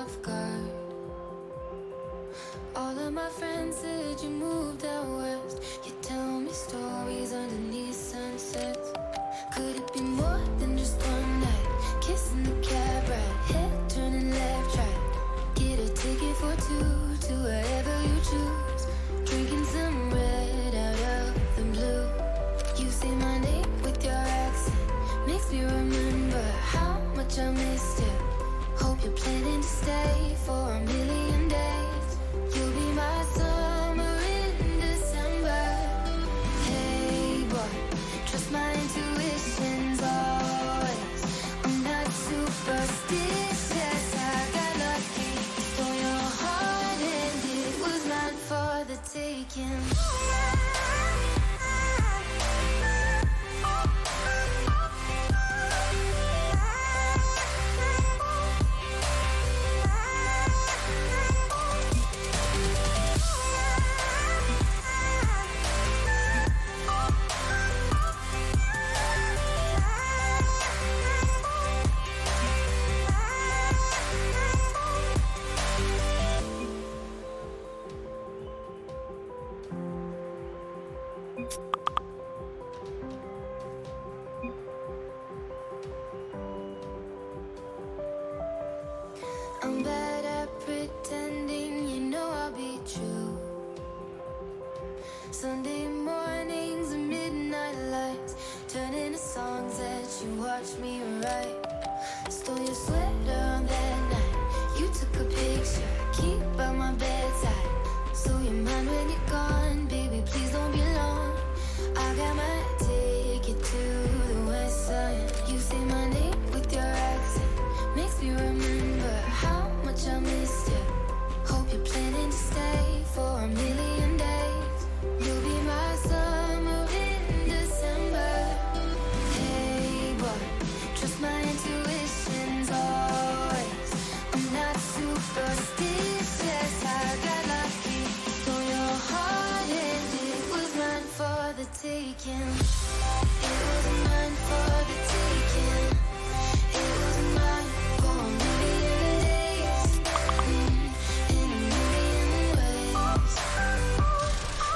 off guard. All of my friends said you moved out west. You tell me stories underneath sunsets. Could it be more than just one night? Kissing the cab ride, head turning left, right. Get a ticket for two to wherever you choose. Drinking some red out of the blue. You say my name with your accent, makes me remember how much I missed you. Hope you're planning to stay for a million days. You'll be my summer in December. Hey boy, trust my intuitions always. I'm not superstitious, I got lucky. Stole your heart and it was mine for the taking. I'm bad at pretending, you know I'll be true. Sunday mornings and midnight lights turn into songs that you watch me write. Stole your sweater on that night. You took a picture, keep by my bedside. So you're mine when you're gone, baby, please don't be long. I got my ticket to the west side. You say my name with your accent, makes me remember how much I missed you. Hope you're planning to stay for a million days. You'll be my summer in December. Hey boy, trust my intuitions always. I'm not superstitious, I got lucky. Stole your heart and it was mine for the taking. It was mine for the taking. It was mine for a million days, in a million ways.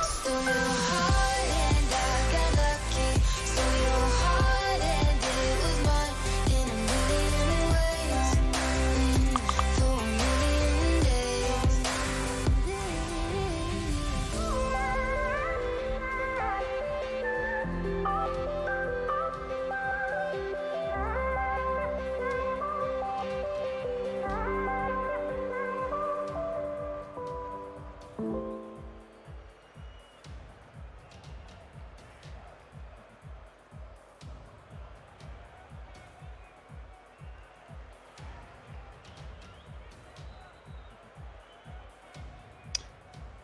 Stole your heart and I got lucky. Stole your heart and it was mine in a million ways, for a million days.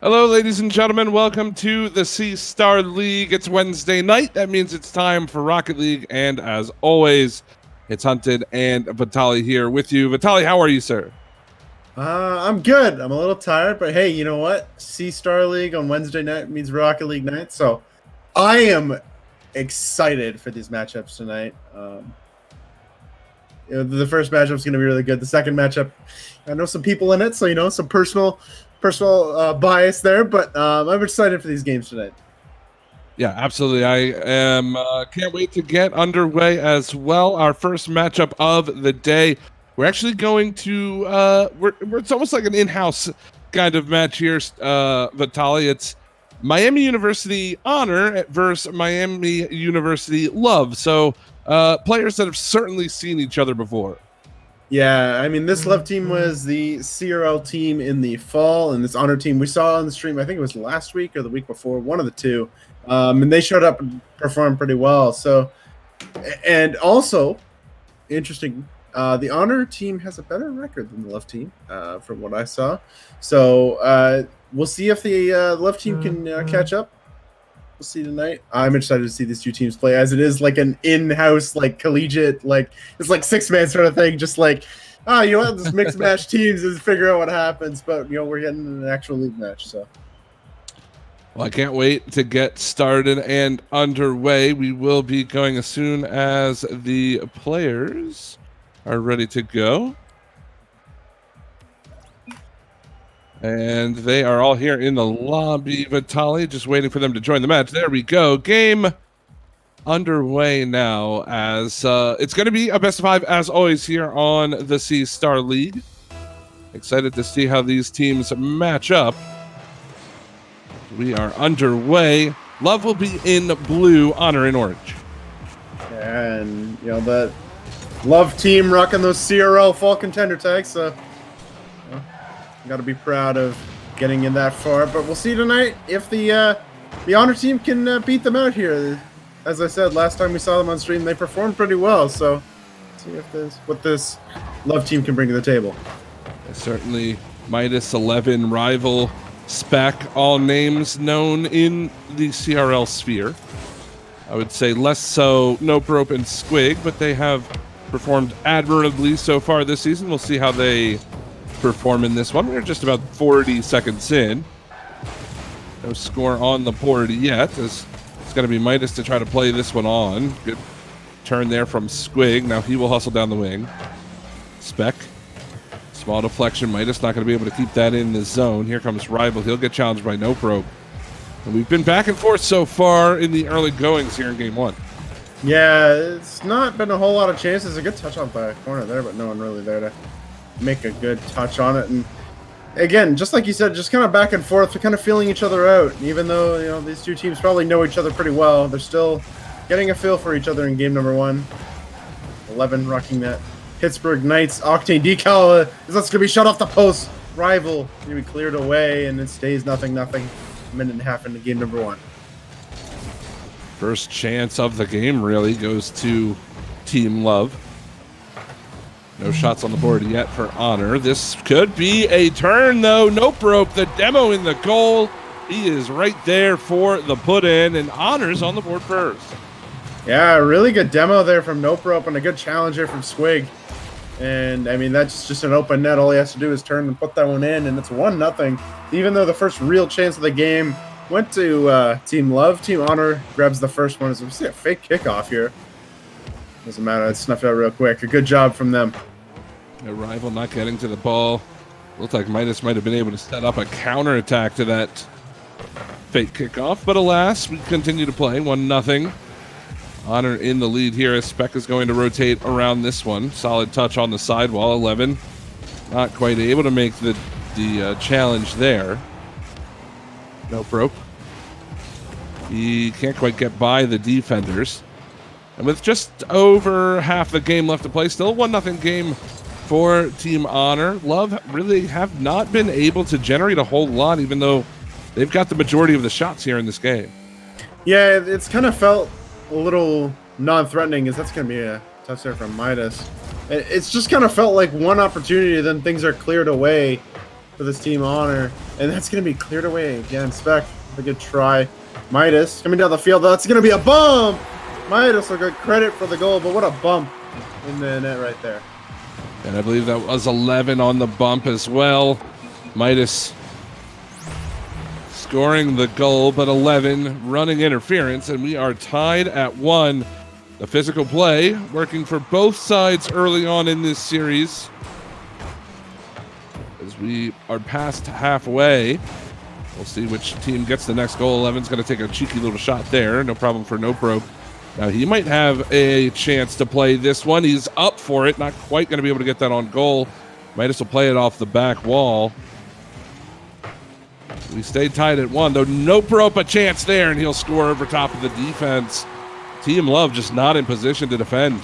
Hello, ladies and gentlemen. Welcome to the C-Star League. It's Wednesday night. That means it's time for Rocket League. And as always, it's Hunted and Vitali here with you. Vitali, how are you, sir? I'm good. I'm a little tired, but hey, you know what? C-Star League on Wednesday night means Rocket League night. So I am excited for these matchups tonight. The first matchup is going to be really good. The second matchup, I know some people in it, so some personal bias there, but I'm excited for these games tonight. Yeah, absolutely. I am can't wait to get underway as well. Our first matchup of the day. We're actually going to it's almost like an in-house kind of match here, Vitali. It's Miami University Honor versus Miami University Love. So players that have certainly seen each other before. Yeah, I mean, this Love team was the CRL team in the fall, and this Honor team we saw on the stream, I think it was last week or the week before, one of the two, and they showed up and performed pretty well. So, and also, interesting, the Honor team has a better record than the Love team, from what I saw. So, we'll see if the Love team can catch up. We'll see tonight. I'm excited to see these two teams play, as it is like an in-house, like collegiate, like it's like 6-man sort of thing. Just like, you know what, this mixed match teams and figure out what happens. But we're getting an actual league match. So, well, I can't wait to get started and underway. We will be going as soon as the players are ready to go. And they are all here in the lobby, Vitali, just waiting for them to join the match. There we go. Game underway now, as it's going to be a best of 5 as always here on the C-Star League. Excited to see how these teams match up. We are underway. Love will be in blue, Honor in orange. And, you know, that Love team rocking those CRL fall contender tags, so got to be proud of getting in that far. But we'll see tonight if the Honor team can beat them out here. As I said, last time we saw them on stream, they performed pretty well. So see if what this Love team can bring to the table. Certainly, Midas 11 rival spec, all names known in the CRL sphere. I would say less so Nope Rope and Squig, but they have performed admirably so far this season. We'll see how they perform in this one. We're just about 40 seconds in. No score on the board yet, as it's going to be Midas to try to play this one on. Good turn there from Squig. Now he will hustle down the wing. Spec. Small deflection. Midas not going to be able to keep that in the zone. Here comes Rival. He'll get challenged by Nope Rope. And we've been back and forth so far in the early goings here in game one. Yeah, it's not been a whole lot of chances. A good touch on by a corner there, but no one really there to make a good touch on it. And again, just like you said, just kind of back and forth, we're kind of feeling each other out. Even though, you know, these two teams probably know each other pretty well, they're still getting a feel for each other in game number one. 11 rocking that Pittsburgh Knights Octane decal. That's going to be shut off the post. Rival going to be cleared away, and it stays 0-0. A minute and a half into game number one. First chance of the game really goes to Team Love. No shots on the board yet for Honor. This could be a turn, though. Nope Rope, the demo in the goal. He is right there for the put-in, and Honor's on the board first. Yeah, really good demo there from Nope Rope and a good challenge here from Squig. And, I mean, that's just an open net. All he has to do is turn and put that one in, and it's 1-0. Even though the first real chance of the game went to Team Love, Team Honor grabs the first one. As we see a fake kickoff here. Doesn't matter. It's snuffed out real quick. A good job from them. A Rival not getting to the ball. Looked like Midas might have been able to set up a counterattack to that fake kickoff, but alas, we continue to play 1-0. Honor in the lead here as Spec is going to rotate around this one. Solid touch on the sidewall. 11 not quite able to make the challenge there. Nope Rope. He can't quite get by the defenders. And with just over half the game left to play, still a 1-0 game for Team Honor. Love really have not been able to generate a whole lot, even though they've got the majority of the shots here in this game. Yeah, it's kind of felt a little non-threatening, as that's going to be a touch there from Midas. It's just kind of felt like one opportunity, then things are cleared away for this Team Honor, and that's going to be cleared away again. Spec, a good try. Midas coming down the field. That's going to be a bump. Midas will get credit for the goal, but what a bump in the net right there. And I believe that was 11 on the bump as well. Midas scoring the goal, but 11 running interference, and we are tied at 1. The physical play working for both sides early on in this series. As we are past halfway, we'll see which team gets the next goal. 11's going to take a cheeky little shot there. No problem for Nope Rope. Now he might have a chance to play this one. He's up for it. Not quite going to be able to get that on goal. Midas will play it off the back wall. We stayed tied at 1, though. Nope Rope a chance there, and he'll score over top of the defense. Team Love just not in position to defend.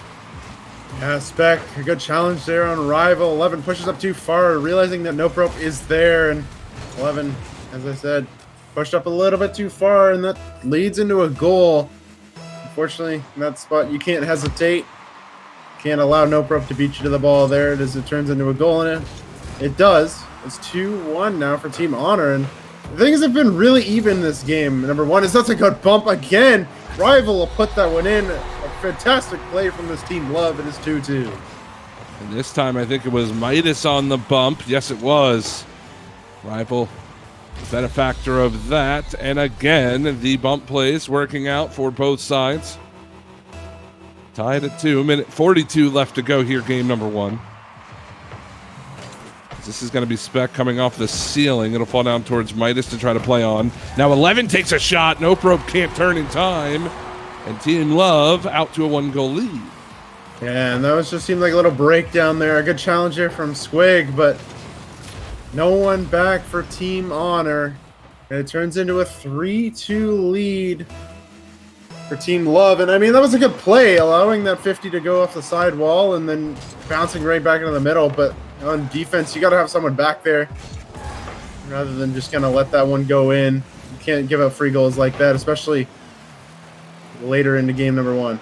Yeah, Spec, a good challenge there on Rival. 11 pushes up too far, realizing that Nope Rope is there, and 11, as I said, pushed up a little bit too far, and that leads into a goal. Unfortunately, in that spot, you can't hesitate. Can't allow Nope Rope to beat you to the ball there as it turns into a goal, and it does. It's 2-1 now for Team Honor, and things have been really even this game. Number one is that's a good bump again. Rival will put that one in. A fantastic play from this Team Love. It is 2-2. And this time I think it was Midas on the bump. Yes, it was. Rival, benefactor of that. And again, the bump plays working out for both sides. Tied at 2. Minute 42 left to go here, game number 1. This is going to be Spec coming off the ceiling. It'll fall down towards Midas to try to play on. Now 11 takes a shot. No probe can't turn in time. And Team Love out to a 1-goal lead. Yeah, and that was just seemed like a little breakdown there. A good challenge here from Squig, but no one back for Team Honor. And it turns into a 3-2 lead for Team Love. And I mean, that was a good play, allowing that 50 to go off the side wall and then bouncing right back into the middle. But on defense, you got to have someone back there rather than just kind of let that one go in. You can't give up free goals like that, especially later into game number 1.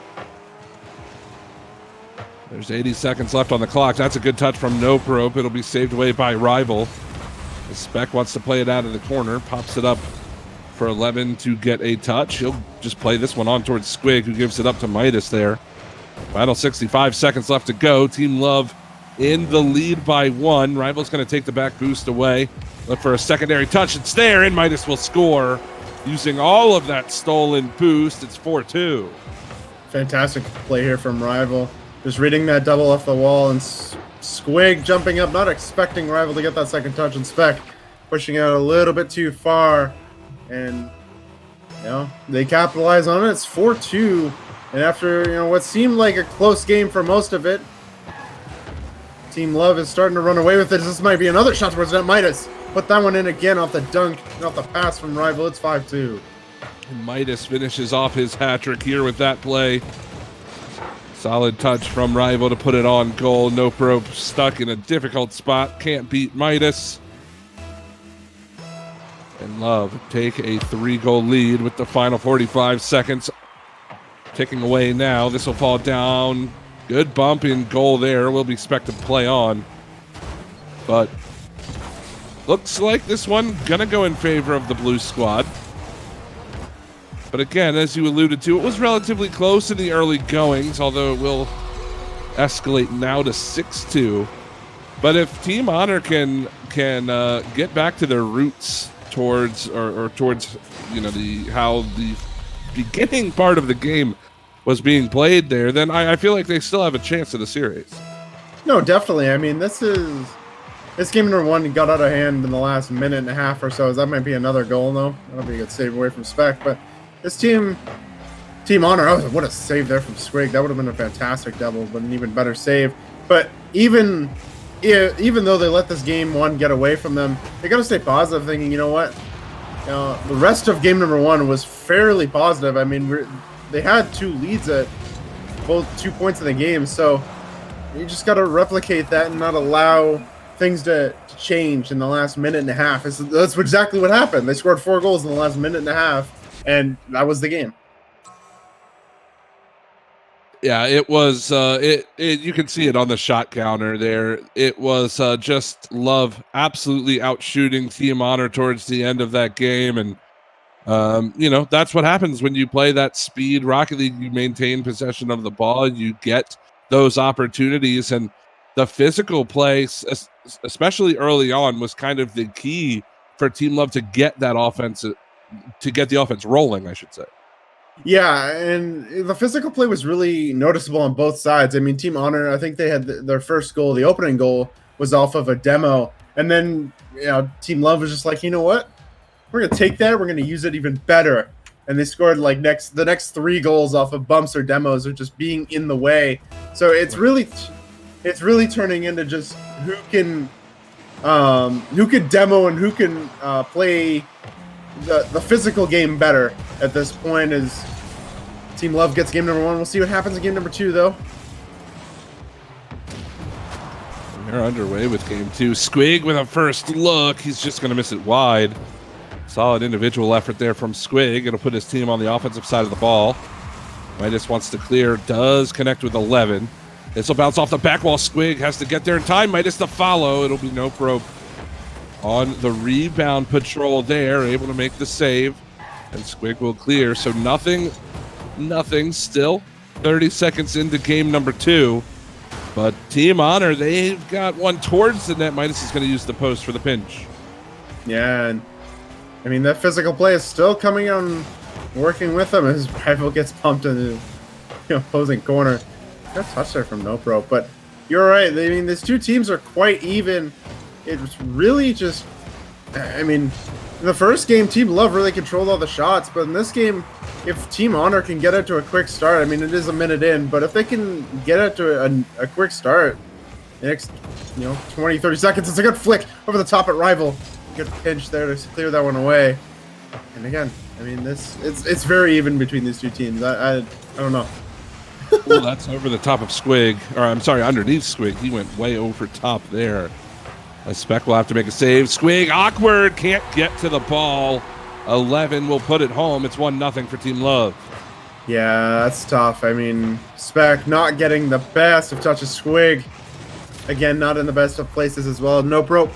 There's 80 seconds left on the clock. That's a good touch from No Probe. It'll be saved away by Rival. The Spec wants to play it out of the corner, pops it up for 11 to get a touch. He'll just play this one on towards Squig, who gives it up to Midas there. Final 65 seconds left to go. Team Love in the lead by 1. Rival's going to take the back boost away. Look for a secondary touch. It's there, and Midas will score using all of that stolen boost. It's 4-2. Fantastic play here from Rival. Just reading that double off the wall, and Squig jumping up, not expecting Rival to get that second touch, and Spec pushing out a little bit too far. And, they capitalize on it. It's 4-2. And after, what seemed like a close game for most of it, Team Love is starting to run away with it. This might be another shot towards net. Midas put that one in again off the dunk, off the pass from Rival. It's 5-2. And Midas finishes off his hat trick here with that play. Solid touch from Rival to put it on goal. No Probe stuck in a difficult spot. Can't beat Midas. And Love take a 3-goal lead with the final 45 seconds ticking away now. This will fall down. Good bump in goal there. Will be Spec to play on. But looks like this one gonna go in favor of the blue squad. But again, as you alluded to, it was relatively close in the early goings, although it will escalate now to 6-2. But if Team Honor can get back to their roots towards towards how the beginning part of the game was being played there, then I feel like they still have a chance of the series. No, definitely. I mean, this game number 1 got out of hand in the last minute and a half or so. That might be another goal, though. That'll be a good save away from Spec, but this Team Honor, what a save there from Squig. That would have been a fantastic double, but an even better save. But even though they let this game 1 get away from them, they got to stay positive, thinking, the rest of game number 1 was fairly positive. I mean, they had 2 leads at both 2 points in the game, so you just got to replicate that and not allow things to change in the last minute and a half. That's exactly what happened. They scored 4 goals in the last minute and a half. And that was the game. Yeah, it was. You can see it on the shot counter there. It was just Love absolutely outshooting Team Honor towards the end of that game, and that's what happens when you play that speed Rocket League. You maintain possession of the ball, you get those opportunities, and the physical play, especially early on, was kind of the key for Team Love to get that offense. To get the offense rolling, I should say. Yeah, and the physical play was really noticeable on both sides. I mean, Team Honor, I think they had their first goal, the opening goal, was off of a demo. And then, Team Love was just like, you know what? We're going to take that. We're going to use it even better. And they scored the next 3 goals off of bumps or demos or just being in the way. So it's really turning into just who can demo and who can play the physical game better at this point. As Team Love gets game number 1. We'll see what happens in game number 2, though. They're underway with game 2. Squig with a first look. He's just going to miss it wide. Solid individual effort there from Squig. It'll put his team on the offensive side of the ball. Midas wants to clear. Does connect with 11. This will bounce off the back wall. Squig has to get there in time. Midas to follow. It'll be No Probe on the rebound patrol there, able to make the save, and Squig will clear. So nothing still. 30 seconds into game number 2, but Team Honor, they've got one towards the net. Midas is going to use the post for the pinch. Yeah, and I mean, that physical play is still coming on, working with him as Rival gets pumped into the opposing corner. Good touch there from No Pro, but you're right. I mean, these two teams are quite even it was really just, I mean, in the first game, Team Love really controlled all the shots, but in this game, if Team Honor can get it to a quick start, I mean, it is a minute in, but if they can get it to a quick start, the next, 20, 30 seconds, it's a good flick over the top at Rival. Good pinch there to clear that one away. And again, I mean, it's very even between these two teams. I don't know. Well, that's over the top of Squig, or I'm sorry, underneath Squig. He went way over top there. A Spec will have to make a save. Squig, awkward, can't get to the ball. 11 will put it home. It's 1-0 for Team Love. Yeah, that's tough. I mean, Spec not getting the best of touches. Squig, again, not in the best of places as well. Nope rope.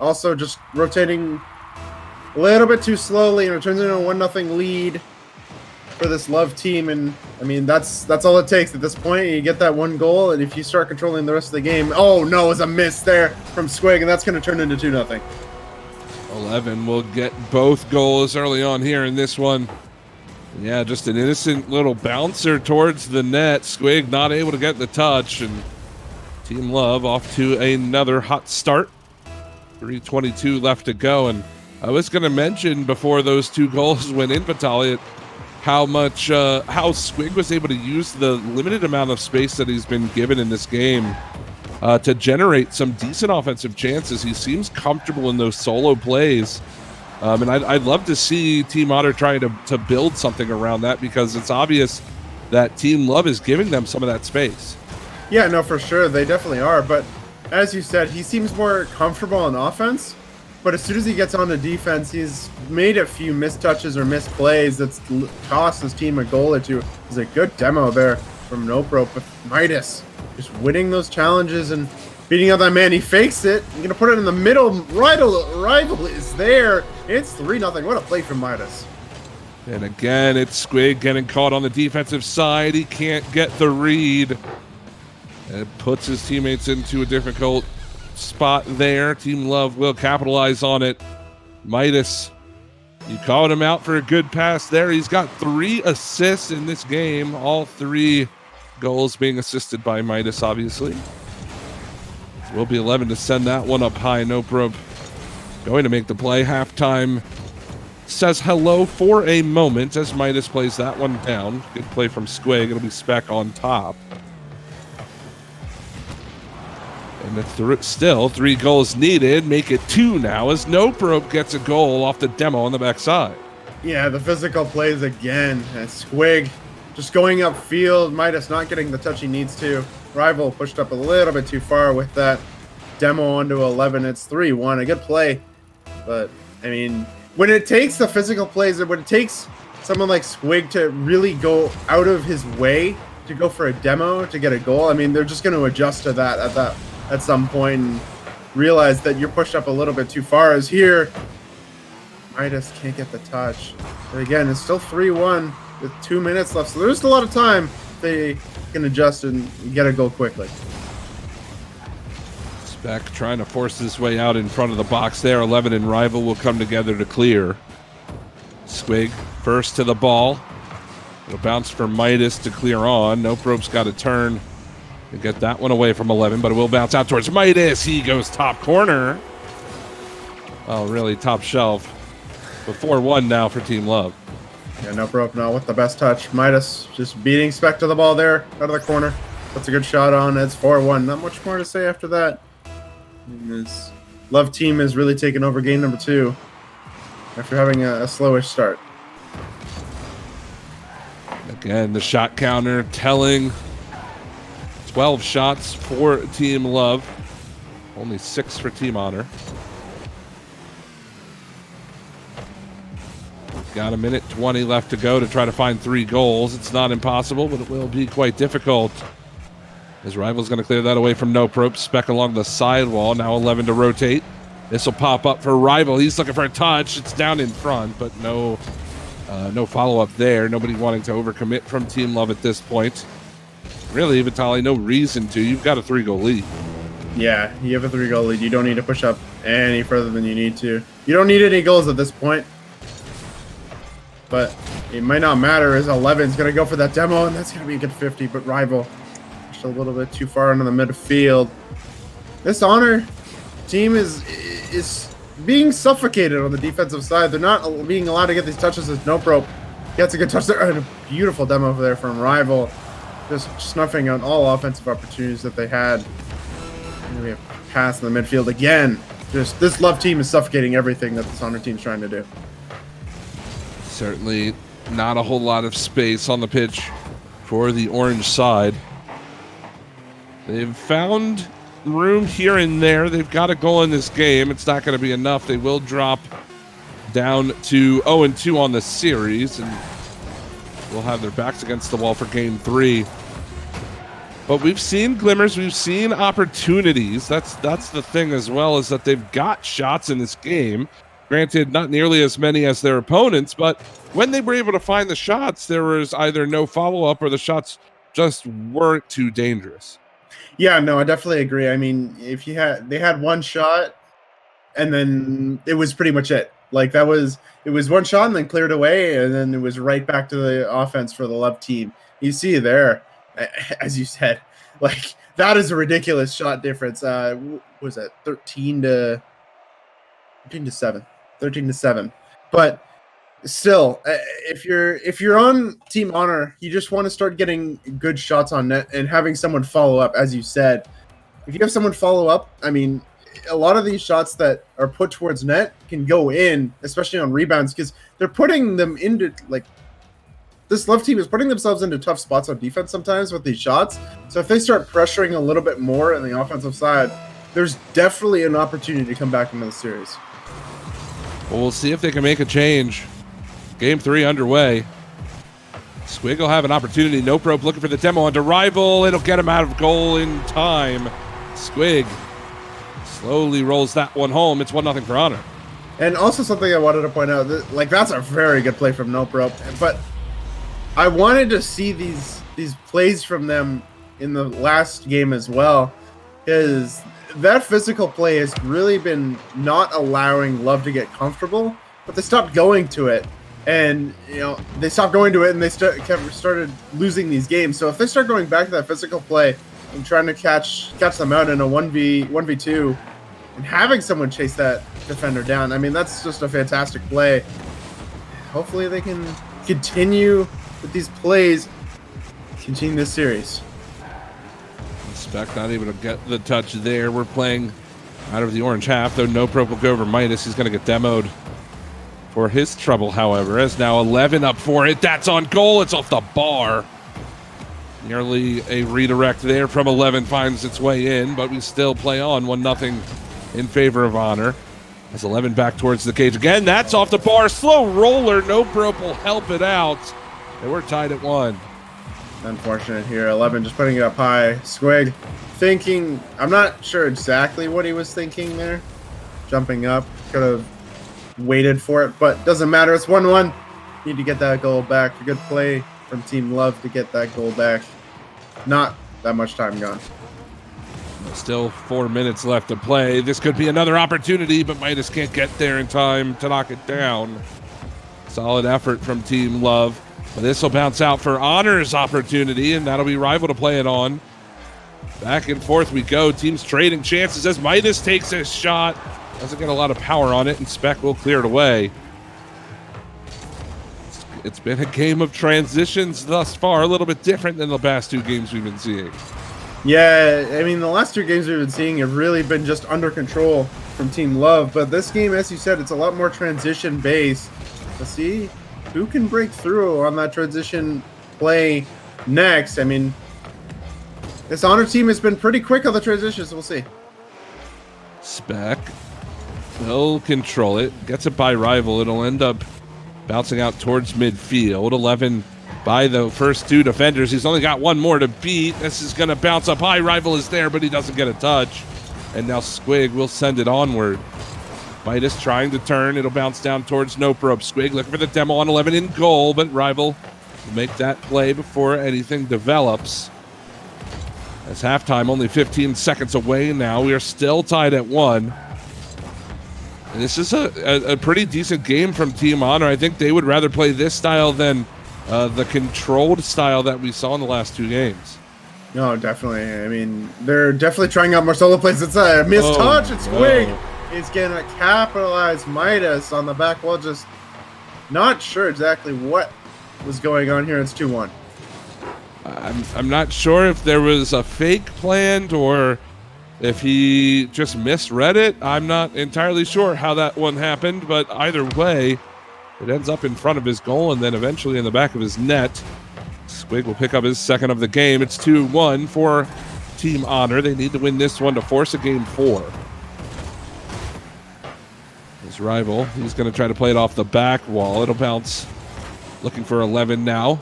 Also just rotating a little bit too slowly, and it turns into a 1-0 lead for this Love team. And I mean, that's all it takes at this point. You get that one goal, and if you start controlling the rest of the game, oh no, it's a miss there from Squig, and that's going to turn into 2-0. 11 will get both goals early on here in this one. Yeah, just an innocent little bouncer towards the net. Squig not able to get the touch, and Team Love off to another hot start. 3:22 left to go, and I was going to mention before those two goals went in, Vitaly, how Squig was able to use the limited amount of space that he's been given in this game to generate some decent offensive chances. He seems comfortable in those solo plays, and I'd love to see Team Otter trying to build something around that, because it's obvious that Team Love is giving them some of that space. Yeah, no, for sure, they definitely are. But as you said, he seems more comfortable on offense. But as soon as he gets on the defense, he's made a few mistouches or misplays that's cost his team a goal or two. It's a good demo there from Noprope, but Midas just winning those challenges and beating out that man. He fakes it. He's going to put it in the middle. Rival is there. It's 3-0. What a play from Midas. And again, it's Squig getting caught on the defensive side. He can't get the read. It puts his teammates into a difficult spot there. Team Love will capitalize on it. Midas, you called him out for a good pass there. He's got 3 assists in this game. All 3 goals being assisted by Midas, obviously. Will be 11 to send that one up high. Noprope going to make the play. Halftime says hello for a moment as Midas plays that one down. Good play from Squig. It'll be Spec on top. And still 3 goals needed. Make it 2 now as Noprope gets a goal off the demo on the backside. Yeah, the physical plays again. And Squig just going upfield. Midas not getting the touch he needs to. Rival pushed up a little bit too far with that demo onto 11. It's 3-1. A good play. But, I mean, when it takes the physical plays, when it takes someone like Squig to really go out of his way to go for a demo to get a goal, I mean, they're just going to adjust to that at some point and realize that you're pushed up a little bit too far. As here, Midas can't get the touch. But again, it's still 3-1 with 2 minutes left, so there's a lot of time they can adjust and get a goal quickly. Spec trying to force his way out in front of the box there. 11 and Rival will come together to clear. Squig first to the ball. It'll bounce for Midas to clear on. Noprope's got to turn to get that one away from 11, but it will bounce out towards Midas. He goes top corner. Oh, really top shelf. But 4-1 now for Team Love. Yeah, Noprope now with the best touch. Midas just beating Spec to the ball there, out of the corner. That's a good shot on. It's 4-1. Not much more to say after that. And this Love team is really taking over game number 2 after having a slowish start. Again, the shot counter telling 12 shots for Team Love. Only 6 for Team Honor. Got a minute 20 left to go to try to find 3 goals. It's not impossible, but it will be quite difficult. His rival's going to clear that away from Noprope. Spec along the sidewall. Now 11 to rotate. This will pop up for Rival. He's looking for a touch. It's down in front, but no follow-up there. Nobody wanting to overcommit from Team Love at this point. Really, Vitaly, no reason to. You've got a 3-goal lead. Yeah, you have a 3-goal lead. You don't need to push up any further than you need to. You don't need any goals at this point. But it might not matter as 11's going to go for that demo, and that's going to be a good 50. But Rival just a little bit too far into the midfield. This Honor team is being suffocated on the defensive side. They're not being allowed to get these touches as Nope Rope gets a good touch there. And a beautiful demo over there from Rival, just snuffing out all offensive opportunities that they had. And we have a pass in the midfield again. Just this Love team is suffocating everything that this Honor team's trying to do. Certainly not a whole lot of space on the pitch for the orange side. They've found room here and there. They've got a goal in this game. It's not going to be enough. They will drop down to 0-2 on the series, and will have their backs against the wall for game 3. But we've seen glimmers. We've seen opportunities. That's the thing as well, is that they've got shots in this game. Granted, not nearly as many as their opponents, but when they were able to find the shots, there was either no follow-up or the shots just weren't too dangerous. Yeah, no, I definitely agree. I mean, they had one shot, and then it was pretty much it. Like it was one shot and then cleared away, and then it was right back to the offense for the Love team. You see there, as you said, like that is a ridiculous shot difference. Was it 13 to 7? 13 to 7. But still, if you're on Team Honor, you just want to start getting good shots on net and having someone follow up, as you said. If you have someone follow up, I mean, a lot of these shots that are put towards net can go in, especially on rebounds, because they're putting them into, like, this Love team is putting themselves into tough spots on defense sometimes with these shots. So if they start pressuring a little bit more on the offensive side, there's definitely an opportunity to come back into the series. Well, we'll see if they can make a change. Game 3 underway. Squig will have an opportunity. Nope Rope looking for the demo onto Rival. It'll get him out of goal in time. Squig slowly rolls that one home. It's 1-0 for Honor. And also something I wanted to point out, like that's a very good play from Nope Rope. But I wanted to see these plays from them in the last game as well, because that physical play has really been not allowing Love to get comfortable, but they stopped going to it. And, you know, they stopped going to it and they started losing these games. So if they start going back to that physical play and trying to catch them out in a 1v2 and having someone chase that defender down, I mean, that's just a fantastic play. Hopefully they can continue with these plays, continue this series. Spec not able to get the touch there. We're playing out of the orange half, though No Pro will go over Midas. He's going to get demoed for his trouble, however, as now 11 up for it. That's on goal. It's off the bar. Nearly a redirect there from 11 finds its way in, but we still play on 1-0 in favor of Honor. As 11 back towards the cage again. That's off the bar. Slow roller. No Pro will help it out. And we're tied at 1. Unfortunate here. 11 just putting it up high. Squig thinking, I'm not sure exactly what he was thinking there. Jumping up. Could have waited for it, but doesn't matter. It's 1-1. Need to get that goal back. A good play from Team Love to get that goal back. Not that much time gone. Still 4 minutes left to play. This could be another opportunity, but Midas can't get there in time to knock it down. Solid effort from Team Love. But this will bounce out for Honor's opportunity, and that'll be Rival to play it on. Back and forth we go. Teams trading chances as Midas takes his shot. Doesn't get a lot of power on it, and Spec will clear it away. It's been a game of transitions thus far, a little bit different than the past 2 games we've been seeing. Yeah, I mean, the last 2 games we've been seeing have really been just under control from Team Love, but this game, as you said, it's a lot more transition-based. Let's see who can break through on that transition play next. I mean, this Honor team has been pretty quick on the transitions. We'll see. Spec will control it. Gets it by Rival. It'll end up bouncing out towards midfield. 11 by the first 2 defenders. He's only got 1 more to beat. This is going to bounce up high. Rival is there, but he doesn't get a touch. And now Squig will send it onward. Midas trying to turn. It'll bounce down towards Nope Rope. Squig looking for the demo on 11 in goal, but Rival will make that play before anything develops. As halftime, only 15 seconds away now. We are still tied at 1. And this is a pretty decent game from Team Honor. I think they would rather play this style than the controlled style that we saw in the last 2 games. No, definitely. I mean, they're definitely trying out more solo plays. It's a missed touch. It's Squig. No. He's going to capitalize Midas on the back wall. Just not sure exactly what was going on here. It's 2-1. I'm not sure if there was a fake planned or if he just misread it. I'm not entirely sure how that one happened, but either way, it ends up in front of his goal and then eventually in the back of his net. Squig will pick up his second of the game. It's 2-1 for Team Honor. They need to win this one to force a game 4. His rival, he's going to try to play it off the back wall. It'll bounce, looking for 11 now.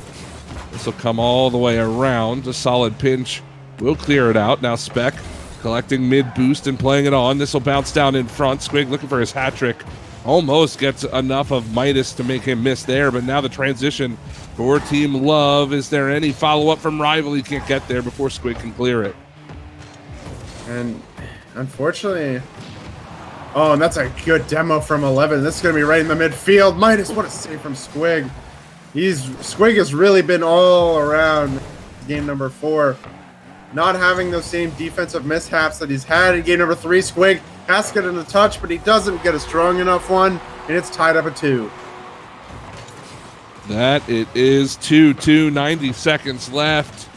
This will come all the way around. A solid pinch will clear it out. Now Speck collecting mid boost and playing it on. This will bounce down in front. Squig looking for his hat trick. Almost gets enough of Midas to make him miss there, but now the transition for Team Love. Is there any follow-up from Rival? He can't get there before Squig can clear it. And unfortunately... Oh, and that's a good demo from 11. This is going to be right in the midfield. Midas, what a save from Squig. Squig has really been all around game number 4. Not having those same defensive mishaps that he's had in game number 3. Squig has to get in the touch, but he doesn't get a strong enough one, and it's tied up at 2. That it is 2-2, 90 seconds left.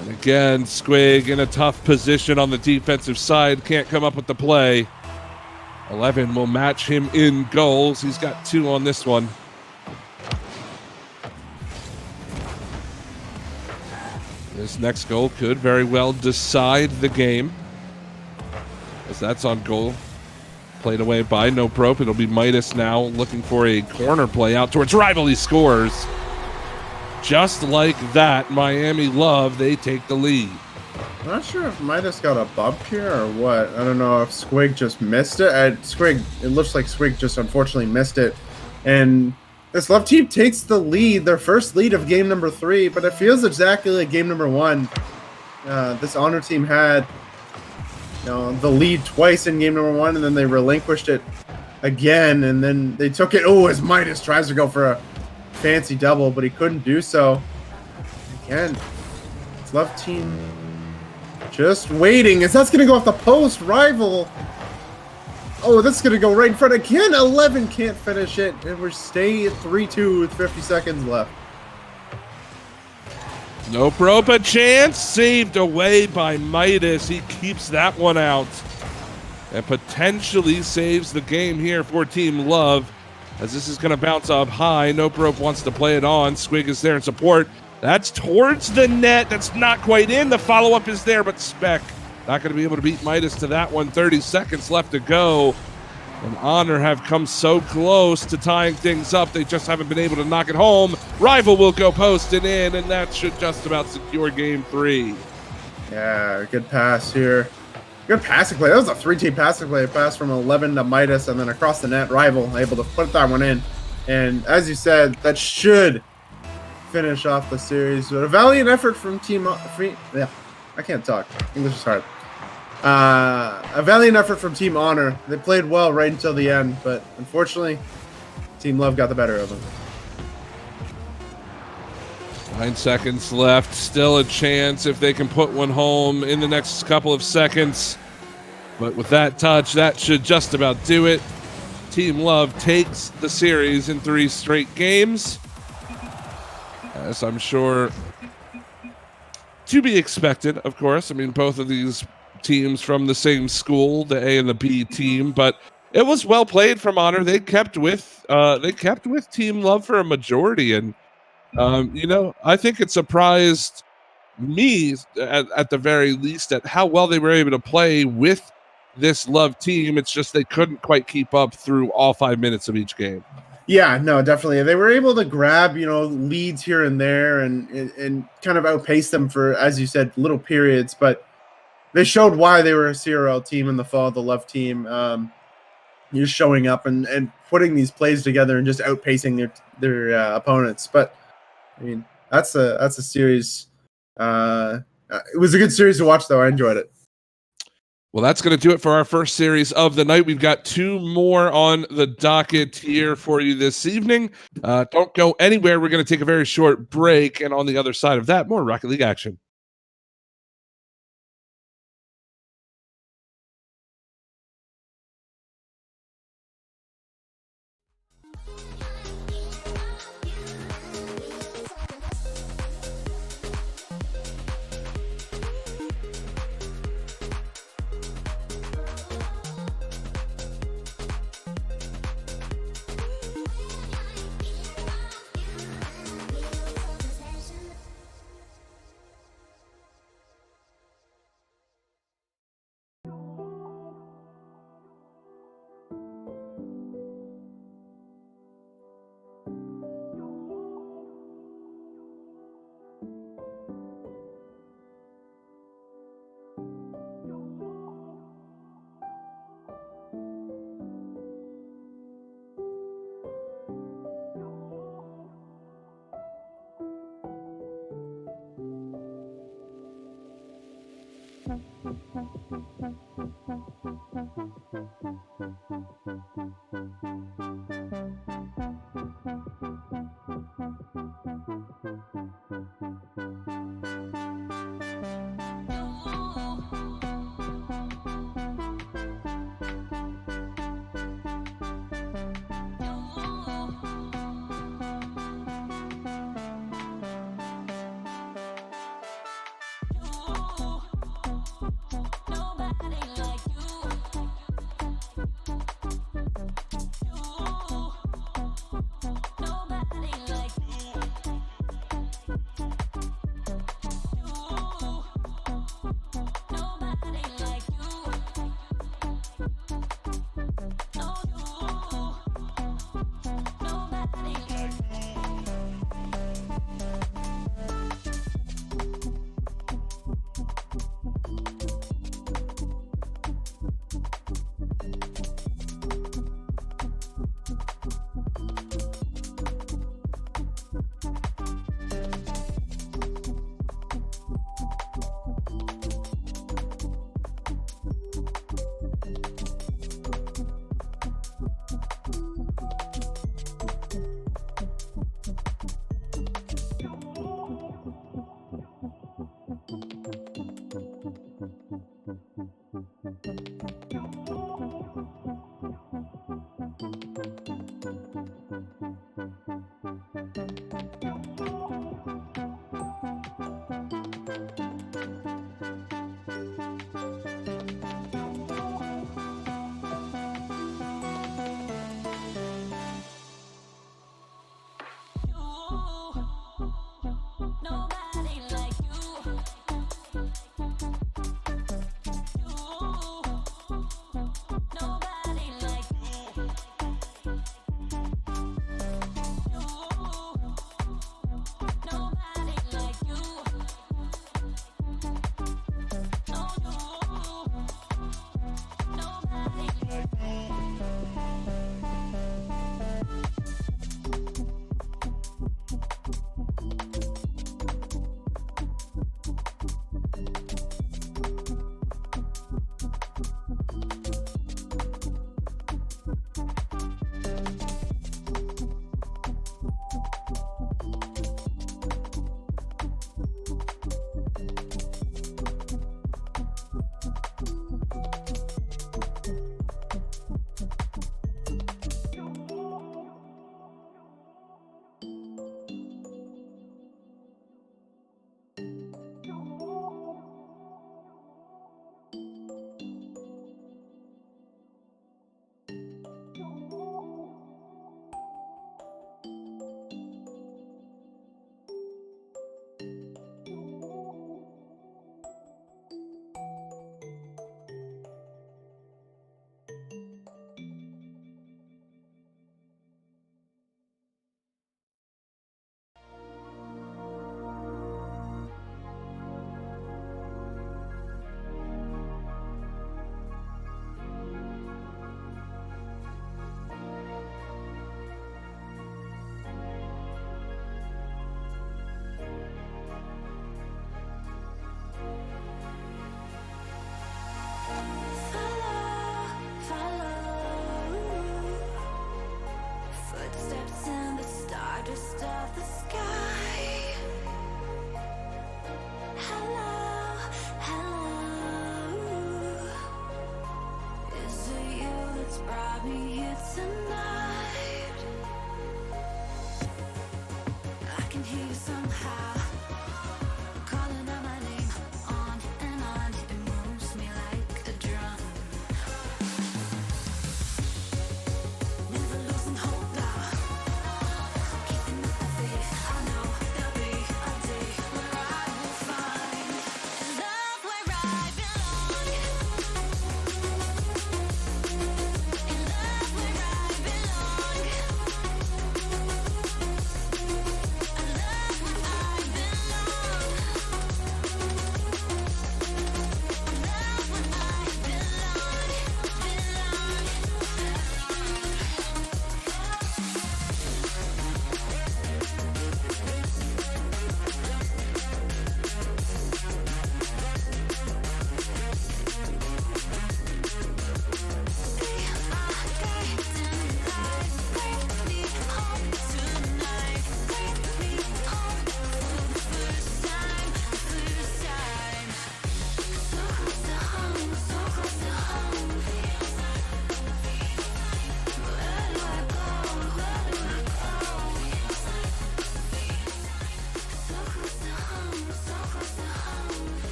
And again, Squig in a tough position on the defensive side. Can't come up with the play. 11 will match him in goals. He's got 2 on this one. This next goal could very well decide the game, as that's on goal. Played away by No Prope. It'll be Midas now looking for a corner play out towards Rival. He scores. Just like that, Miami Love, they take the lead. I'm not sure if Midas got a bump here or what. I don't know if Squig just missed it. It looks like Squig just unfortunately missed it. And this Love team takes the lead, their first lead of game number 3, but it feels exactly like game number 1. This Honor team had the lead twice in game number 1, and then they relinquished it again, and then they took it. Oh, as Midas tries to go for a fancy double, but he couldn't do so. Again, this Love team just waiting, as that's going to go off the post. Rival. Oh, that's going to go right in front again. 11 can't finish it, and we're staying at 3-2 with 50 seconds left. No Prope a chance, saved away by Midas. He keeps that one out and potentially saves the game here for Team Love, as this is going to bounce up high. No Prope wants to play it on. Squig is there in support. That's towards the net. That's not quite in. The follow-up is there, but Speck not going to be able to beat Midas to that one. 30 seconds left to go. And Honor have come so close to tying things up. They just haven't been able to knock it home. Rival will go posting in, and that should just about secure game 3. Yeah, good pass here. Good passing play. That was a 3-team passing play. A pass from 11 to Midas, and then across the net. Rival able to put that one in. And as you said, that should finish off the series. But a valiant effort from Team... Yeah, I can't talk. English is hard. A valiant effort from Team Honor. They played well right until the end, but unfortunately, Team Love got the better of them. 9 seconds left. Still a chance if they can put one home in the next couple of seconds. But with that touch, that should just about do it. Team Love takes the series in 3 straight games, as I'm sure to be expected, of course. I mean, both of these teams from the same school, the A and the B team, but it was well played from Honor. They kept with Team Love for a majority, and I think it surprised me at the very least at how well they were able to play with this Love team. It's just they couldn't quite keep up through all 5 minutes of each game. Yeah, no, definitely. They were able to grab, leads here and there and kind of outpace them for, as you said, little periods, but they showed why they were a CRL team in the fall, the Love team. You're showing up and putting these plays together and just outpacing their opponents. But I mean, that's a series. It was a good series to watch, though. I enjoyed it. Well, that's going to do it for our first series of the night. We've got 2 more on the docket here for you this evening. Don't go anywhere. We're going to take a very short break, and on the other side of that, more Rocket League action.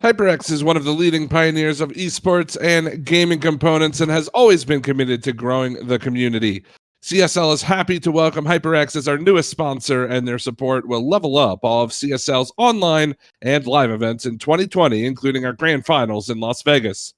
HyperX is one of the leading pioneers of esports and gaming components and has always been committed to growing the community. CSL is happy to welcome HyperX as our newest sponsor, and their support will level up all of CSL's online and live events in 2020, including our grand finals in Las Vegas.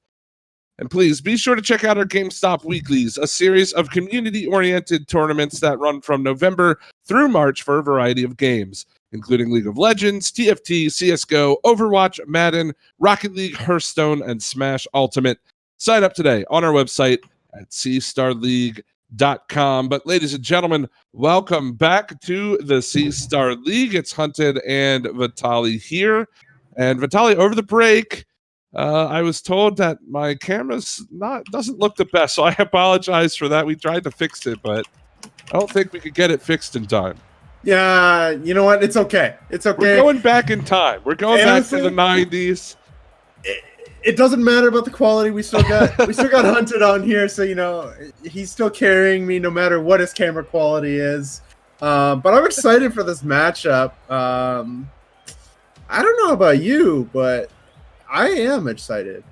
And please be sure to check out our GameStop Weeklies, a series of community-oriented tournaments that run from November through March for a variety of games, including League of Legends, TFT, CSGO, Overwatch, Madden, Rocket League, Hearthstone, and Smash Ultimate. Sign up today on our website at cstarleague.com. But ladies and gentlemen, welcome back to the C-Star League. It's Hunted and Vitaly here. And Vitaly, over the break, I was told that my camera's doesn't look the best, so I apologize for that. We tried to fix it, but I don't think we could get it fixed in time. Yeah, you know what? It's okay. It's okay. We're going back in time. We're going back to the 90s. It doesn't matter about the quality. We still got Hunted on here, so he's still carrying me no matter what his camera quality is. But I'm excited for this matchup. I don't know about you, but I am excited.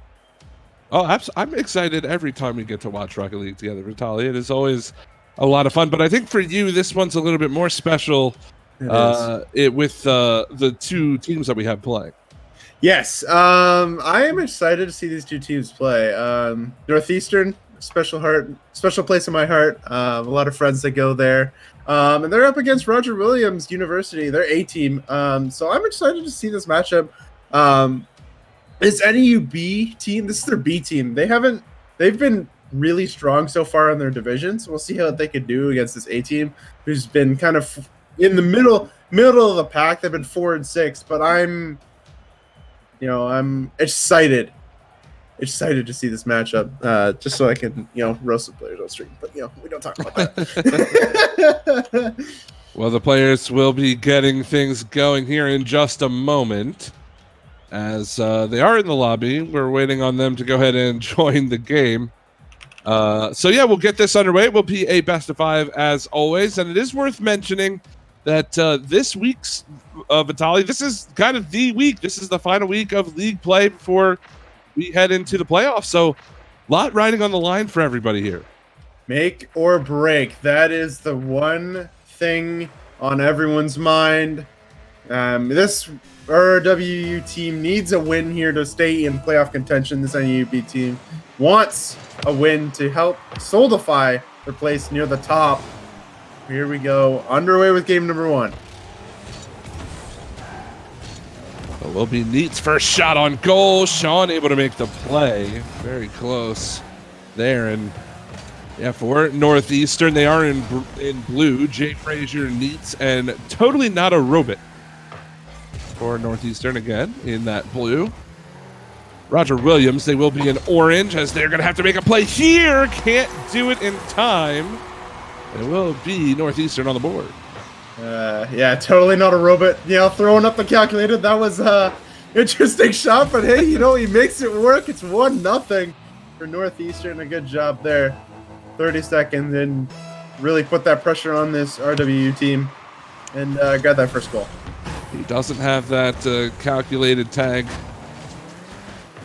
Oh, I'm excited every time we get to watch Rocket League together, Vitaly. It is always a lot of fun, but I think for you, this one's a little bit more special with the two teams that we have playing. Yes, I am excited to see these two teams play. Northeastern, special place in my heart. A lot of friends that go there, and they're up against Roger Williams University. They're A team, so I'm excited to see this matchup. This NEU B team, this is their B team. They've been really strong so far in their divisions. We'll see how they could do against this A team, who's been kind of in the middle of the pack. They've been 4-6, but I'm excited to see this matchup, just so I can roast the players on stream. But we don't talk about that. Well, the players will be getting things going here in just a moment, as they are in the lobby. We're waiting on them to go ahead and join the game. So yeah, we'll get this underway. It will be a best of 5 as always, and it is worth mentioning that this week's Vitaly, this is kind of the week. This is the final week of league play before we head into the playoffs. So, a lot riding on the line for everybody here. Make or break. That is the one thing on everyone's mind. This RWU team needs a win here to stay in playoff contention. This NEUB team wants a win to help solidify their place near the top. Here we go, underway with game number 1. It will be Neat's first shot on goal. Sean able to make the play. Very close there. And yeah, for Northeastern, they are in blue. Jay Frazier, Neats, and totally not a robot for Northeastern again in that blue. Roger Williams, they will be in orange, as they're going to have to make a play here. Can't do it in time. It will be Northeastern on the board. Yeah, totally not a robot. Throwing up the calculator. That was interesting shot, but hey, he makes it work. It's 1-0 for Northeastern. A good job there. 30 seconds and really put that pressure on this RWU team and got that first goal. He doesn't have that calculated tag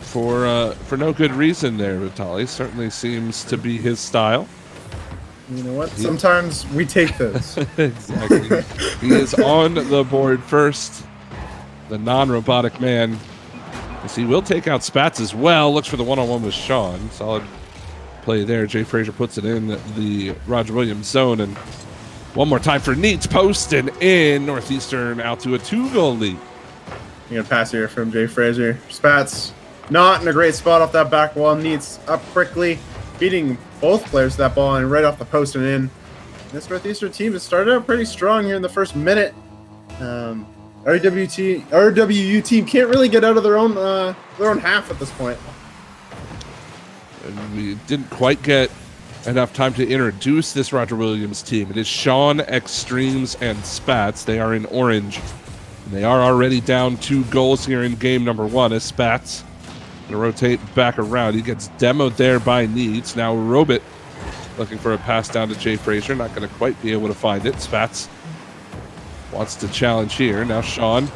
for no good reason there, Vitaly. Certainly seems to be his style. You know what? Sometimes we take those. Exactly. He is on the board first. The non-robotic man. As he will take out Spats as well. Looks for the one-on-one with Sean. Solid play there. Jay Frazier puts it in the Roger Williams zone. And one more time for Neats. Post and in. Northeastern out to a 2-goal lead. You gonna pass here from Jay Frazier. Spats not in a great spot off that back wall. Neats up quickly, beating both players to that ball and right off the post and in. This Northeastern team has started out pretty strong here in the first minute. RWU team can't really get out of their own half at this point. And we didn't quite get enough time to introduce this Roger Williams team. It is Sean, Extremes, and Spats. They are in orange. And they are already down 2 goals here in game number 1 as Spats going to rotate back around. He gets demoed there by Needs. Now Robit looking for a pass down to Jay Frazier. Not going to quite be able to find it. Spats wants to challenge here. Now Sean,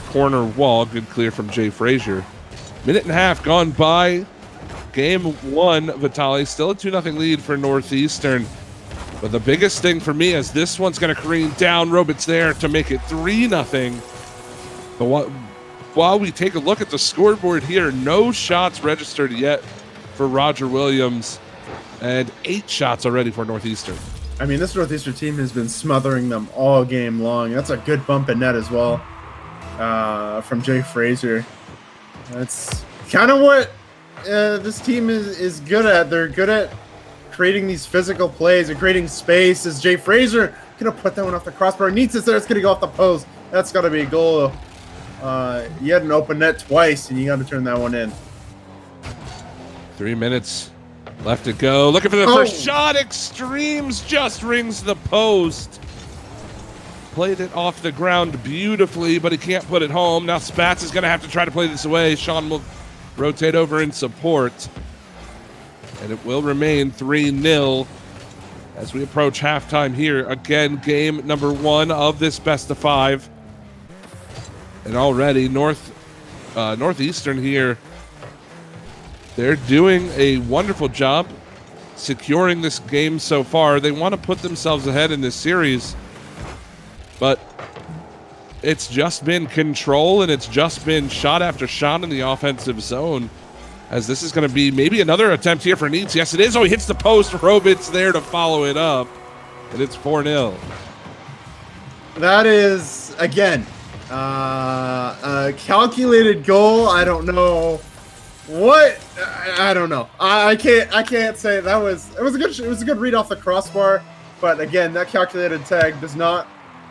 corner wall. Good clear from Jay Frazier. Minute and a half gone by. Game one, Vitali, still a 2-0 lead for Northeastern. But the biggest thing for me is this one's going to careen down. Robit's there to make it 3-0. But while we take a look at the scoreboard here, no shots registered yet for Roger Williams, and 8 shots already for Northeastern. I mean, this Northeastern team has been smothering them all game long. That's a good bump in net as well from Jay Fraser. That's kind of what this team is good at. They're good at creating these physical plays and creating space. As Jay Fraser gonna put that one off the crossbar. Needs it there. It's gonna go off the post. That's gotta be a goal. You had an open net twice, and you got to turn that one in. 3 minutes left to go. Looking for the first shot. Extremes just rings the post. Played it off the ground beautifully, but he can't put it home. Now Spatz is going to have to try to play this away. Sean will rotate over in support. And it will remain 3-0 as we approach halftime here. Again, game number 1 of this best of 5. And already Northeastern here, they're doing a wonderful job securing this game so far. They want to put themselves ahead in this series, but it's just been control, and it's just been shot after shot in the offensive zone, as this is going to be maybe another attempt here for Needs. Yes, it is. Oh, he hits the post. Robit's there to follow it up, and it's 4-0. That is, again, a calculated goal. I don't know what. I don't know. I can't say that was. It was a good read off the crossbar, but again, that calculated tag does not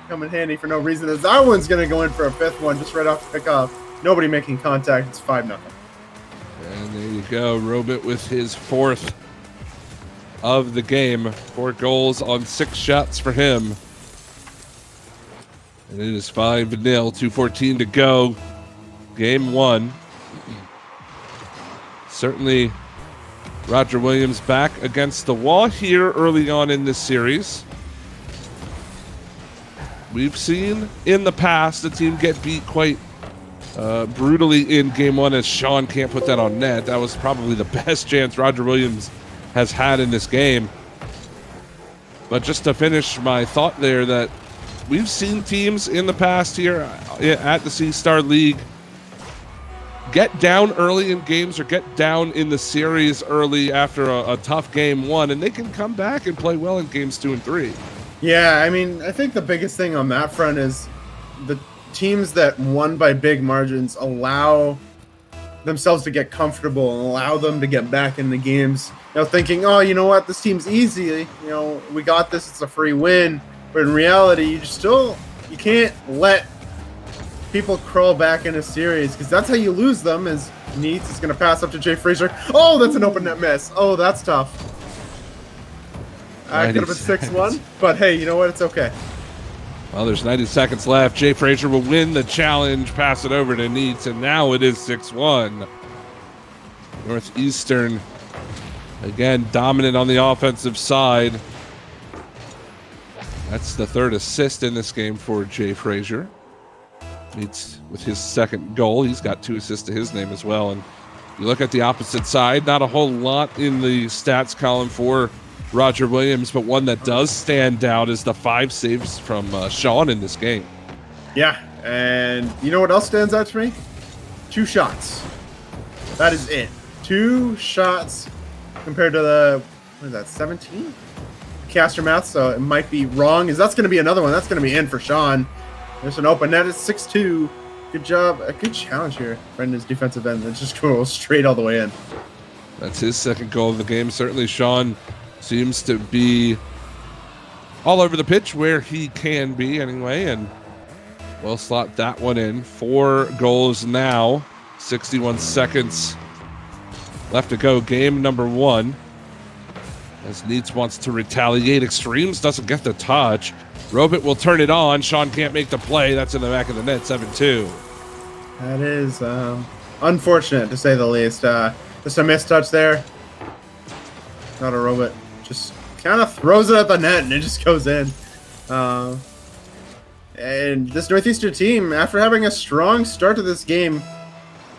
come in handy for no reason. As that one's gonna go in for a 5th one just right off the pickoff. Nobody making contact. It's 5-0. And there you go. Robit with his 4th of the game. 4 goals on 6 shots for him. And it is 5-0, 2:14 to go. Game 1. Certainly Roger Williams back against the wall here early on in this series. We've seen in the past the team get beat quite brutally in game 1, as Sean can't put that on net. That was probably the best chance Roger Williams has had in this game. But just to finish my thought there, that we've seen teams in the past here at the C-Star League get down early in games or get down in the series early after a tough game 1, and they can come back and play well in games 2 and 3. Yeah, I mean, I think the biggest thing on that front is the teams that won by big margins allow themselves to get comfortable and allow them to get back in the games, thinking, oh, you know what, this team's easy, we got this, it's a free win. But in reality, you can't let people crawl back in a series, because that's how you lose them. As Needs is going to pass up to Jay Fraser. Oh, that's an open net miss. Oh, that's tough. I could have been 6-1, but hey, you know what? It's okay. Well, there's 90 seconds left. Jay Fraser will win the challenge, pass it over to Needs, and now it is 6-1. Northeastern, again, dominant on the offensive side. That's the 3rd assist in this game for Jay Fraser. Needs with his 2nd goal. He's got 2 assists to his name as well. And you look at the opposite side, not a whole lot in the stats column for Roger Williams, but one that does stand out is the 5 saves from Sean in this game. Yeah, and you know what else stands out to me? 2 shots. That is it. 2 shots compared to the, what is that, 17? Caster math, so it might be wrong. That's going to be another one. That's going to be in for Sean. There's an open net. It's 6-2. Good job. A good challenge here. Brendan's defensive end. It just goes straight all the way in. That's his 2nd goal of the game. Certainly Sean seems to be all over the pitch where he can be anyway, and we'll slot that one in. 4 goals now. 61 seconds left to go. Game number 1. As Needs wants to retaliate. Extremes doesn't get the touch. Robit will turn it on. Sean can't make the play. That's in the back of the net. 7-2. That is unfortunate, to say the least. Just a missed touch there. Not a Robit. Just kind of throws it at the net, and it just goes in. And this Northeastern team, after having a strong start to this game,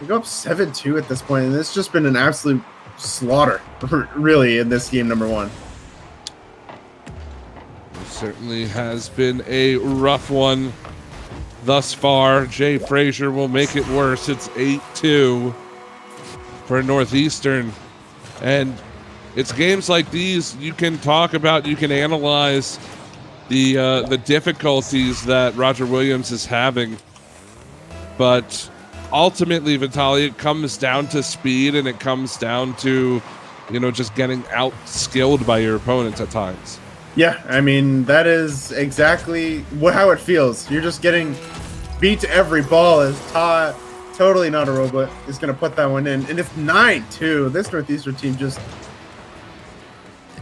We go up 7-2 at this point, and it's just been an absolute slaughter, really, in this game number 1. It certainly has been a rough one thus far. Jay Frazier will make it worse. It's 8-2 for Northeastern. And it's games like these you can talk about, you can analyze the difficulties that Roger Williams is having. But ultimately, Vitaly, it comes down to speed, and it comes down to, just getting out-skilled by your opponents at times. Yeah, I mean, that is exactly how it feels. You're just getting beat to every ball as totally not a robot is going to put that one in. And it's 9-2. This Northeastern team just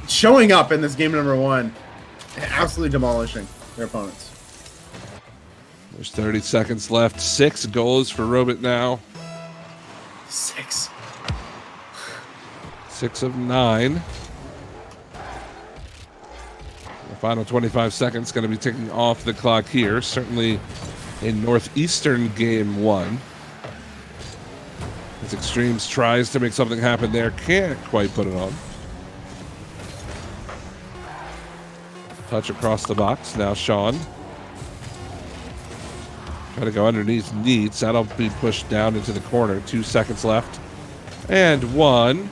showing up in this game number 1, absolutely demolishing their opponents. There's 30 seconds left. 6 goals for Robot now. 6. 6 of 9. The final 25 seconds going to be ticking off the clock here. Certainly in Northeastern game 1. As Extremes tries to make something happen there. Can't quite put it on. Touch across the box. Now Sean. Try to go underneath Neats. That'll be pushed down into the corner. 2 seconds left. And 1.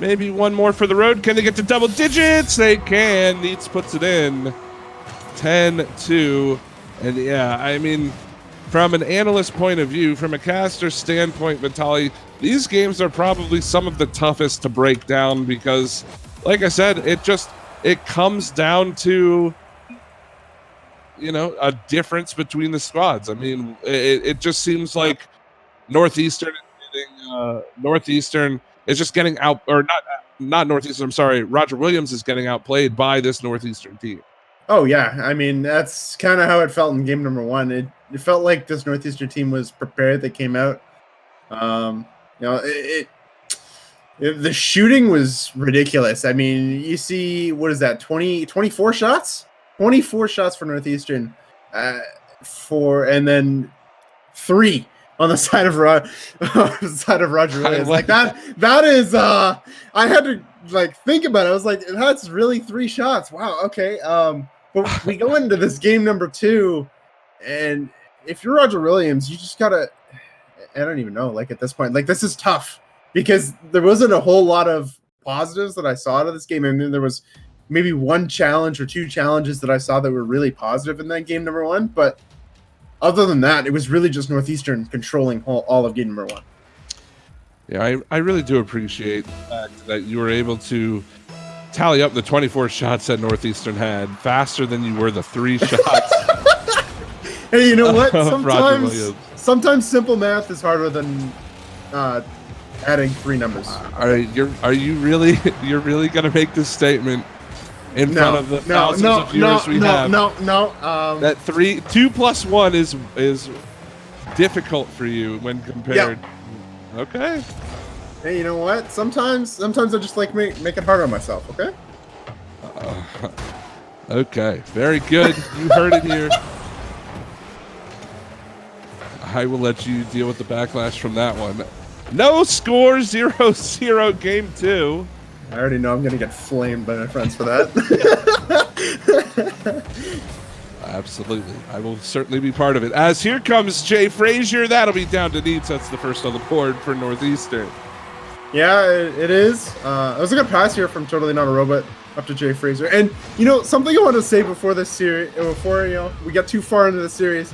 Maybe 1 more for the road. Can they get to double digits? They can. Neats puts it in. 10-2. And yeah, I mean, from an analyst point of view, from a caster standpoint, Vitaly, these games are probably some of the toughest to break down because, like I said, it comes down to, a difference between the squads. I mean, it just seems like Northeastern is just getting out, or not Northeastern, I'm sorry, Roger Williams is getting outplayed by this Northeastern team. Oh, yeah. I mean, that's kind of how it felt in game number 1. It felt like this Northeastern team was prepared. They came out. The shooting was ridiculous. I mean, you see, what is that, 24 shots? 24 shots for Northeastern, and then 3 on the side of Roger Williams. Like that is I had to think about it. I was like, that's really 3 shots. Wow, okay. But we go into this game number 2, and if you're Roger Williams, you just gotta, I don't even know, at this point, this is tough because there wasn't a whole lot of positives that I saw out of this game. I mean, there was maybe 1 challenge or 2 challenges that I saw that were really positive in that game number 1. But other than that, it was really just Northeastern controlling all of game number 1. Yeah, I really do appreciate the fact that you were able to tally up the 24 shots that Northeastern had faster than you were the 3 shots. Hey, you know what? Sometimes simple math is harder than adding 3 numbers. All right, are you really going to make this statement in front of the thousands of viewers we have? No. That 2 plus 1 is difficult for you when compared. Yeah. Okay. Hey, you know what? Sometimes I just make it harder on myself. Okay. Okay. Very good. You heard it here. I will let you deal with the backlash from that one. No score, 0-0 game 2. I already know I'm going to get flamed by my friends for that. Absolutely. I will certainly be part of it. As here comes Jay Frazier. That'll be down to Neats. That's the first on the board for Northeastern. Yeah, it is. It was a good pass here from Totally Not a Robot up to Jay Frazier. And, something I want to say before this series, we got too far into the series.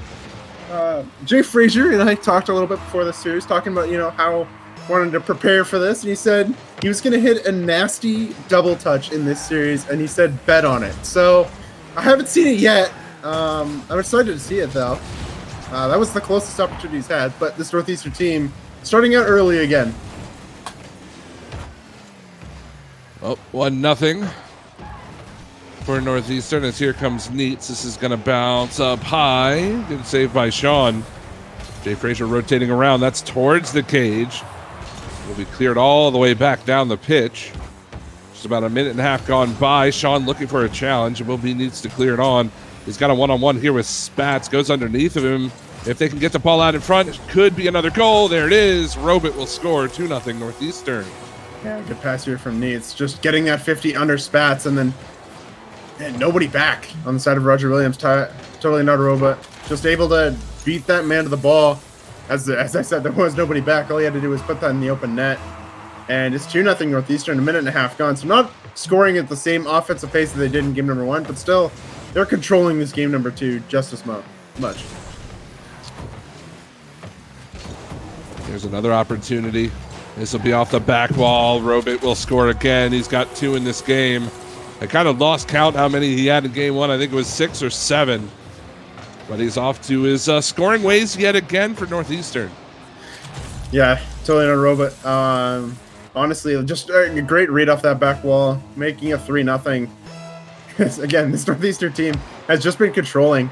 Jay Frazier and I talked a little bit before the series, talking about, how wanted to prepare for this, and he said he was going to hit a nasty double touch in this series, and he said bet on it. So I haven't seen it yet. I'm excited to see it, though. That was the closest opportunity he's had, but this Northeastern team starting out early again. Oh, 1-0 for Northeastern as here comes Neats. This is going to bounce up high. Good save by Sean. Jay Frazier rotating around. That's towards the cage. Will be cleared all the way back down the pitch. Just about a minute and a half gone by. Sean looking for a challenge. Needs to clear it on. He's got a one-on-one here with Spats. Goes underneath of him. If they can get the ball out in front, it could be another goal. There it is. Robit will score 2-0 Northeastern. Yeah, good pass here from Neats. Just getting that 50 under Spats, and then nobody back on the side of Roger Williams. Totally not a robot. Just able to beat that man to the ball. As I said, there was nobody back. All he had to do was put that in the open net. And it's 2-0 Northeastern, a minute and a half gone. So not scoring at the same offensive pace that they did in game number 1, but still, they're controlling this game number 2 just as much. There's another opportunity. This will be off the back wall. Robit will score again. He's got 2 in this game. I kind of lost count how many he had in game 1. I think it was 6 or 7. But he's off to his scoring ways yet again for Northeastern. Yeah, totally not a robot. Honestly, just a great read off that back wall, making a 3-0. Again, this Northeastern team has just been controlling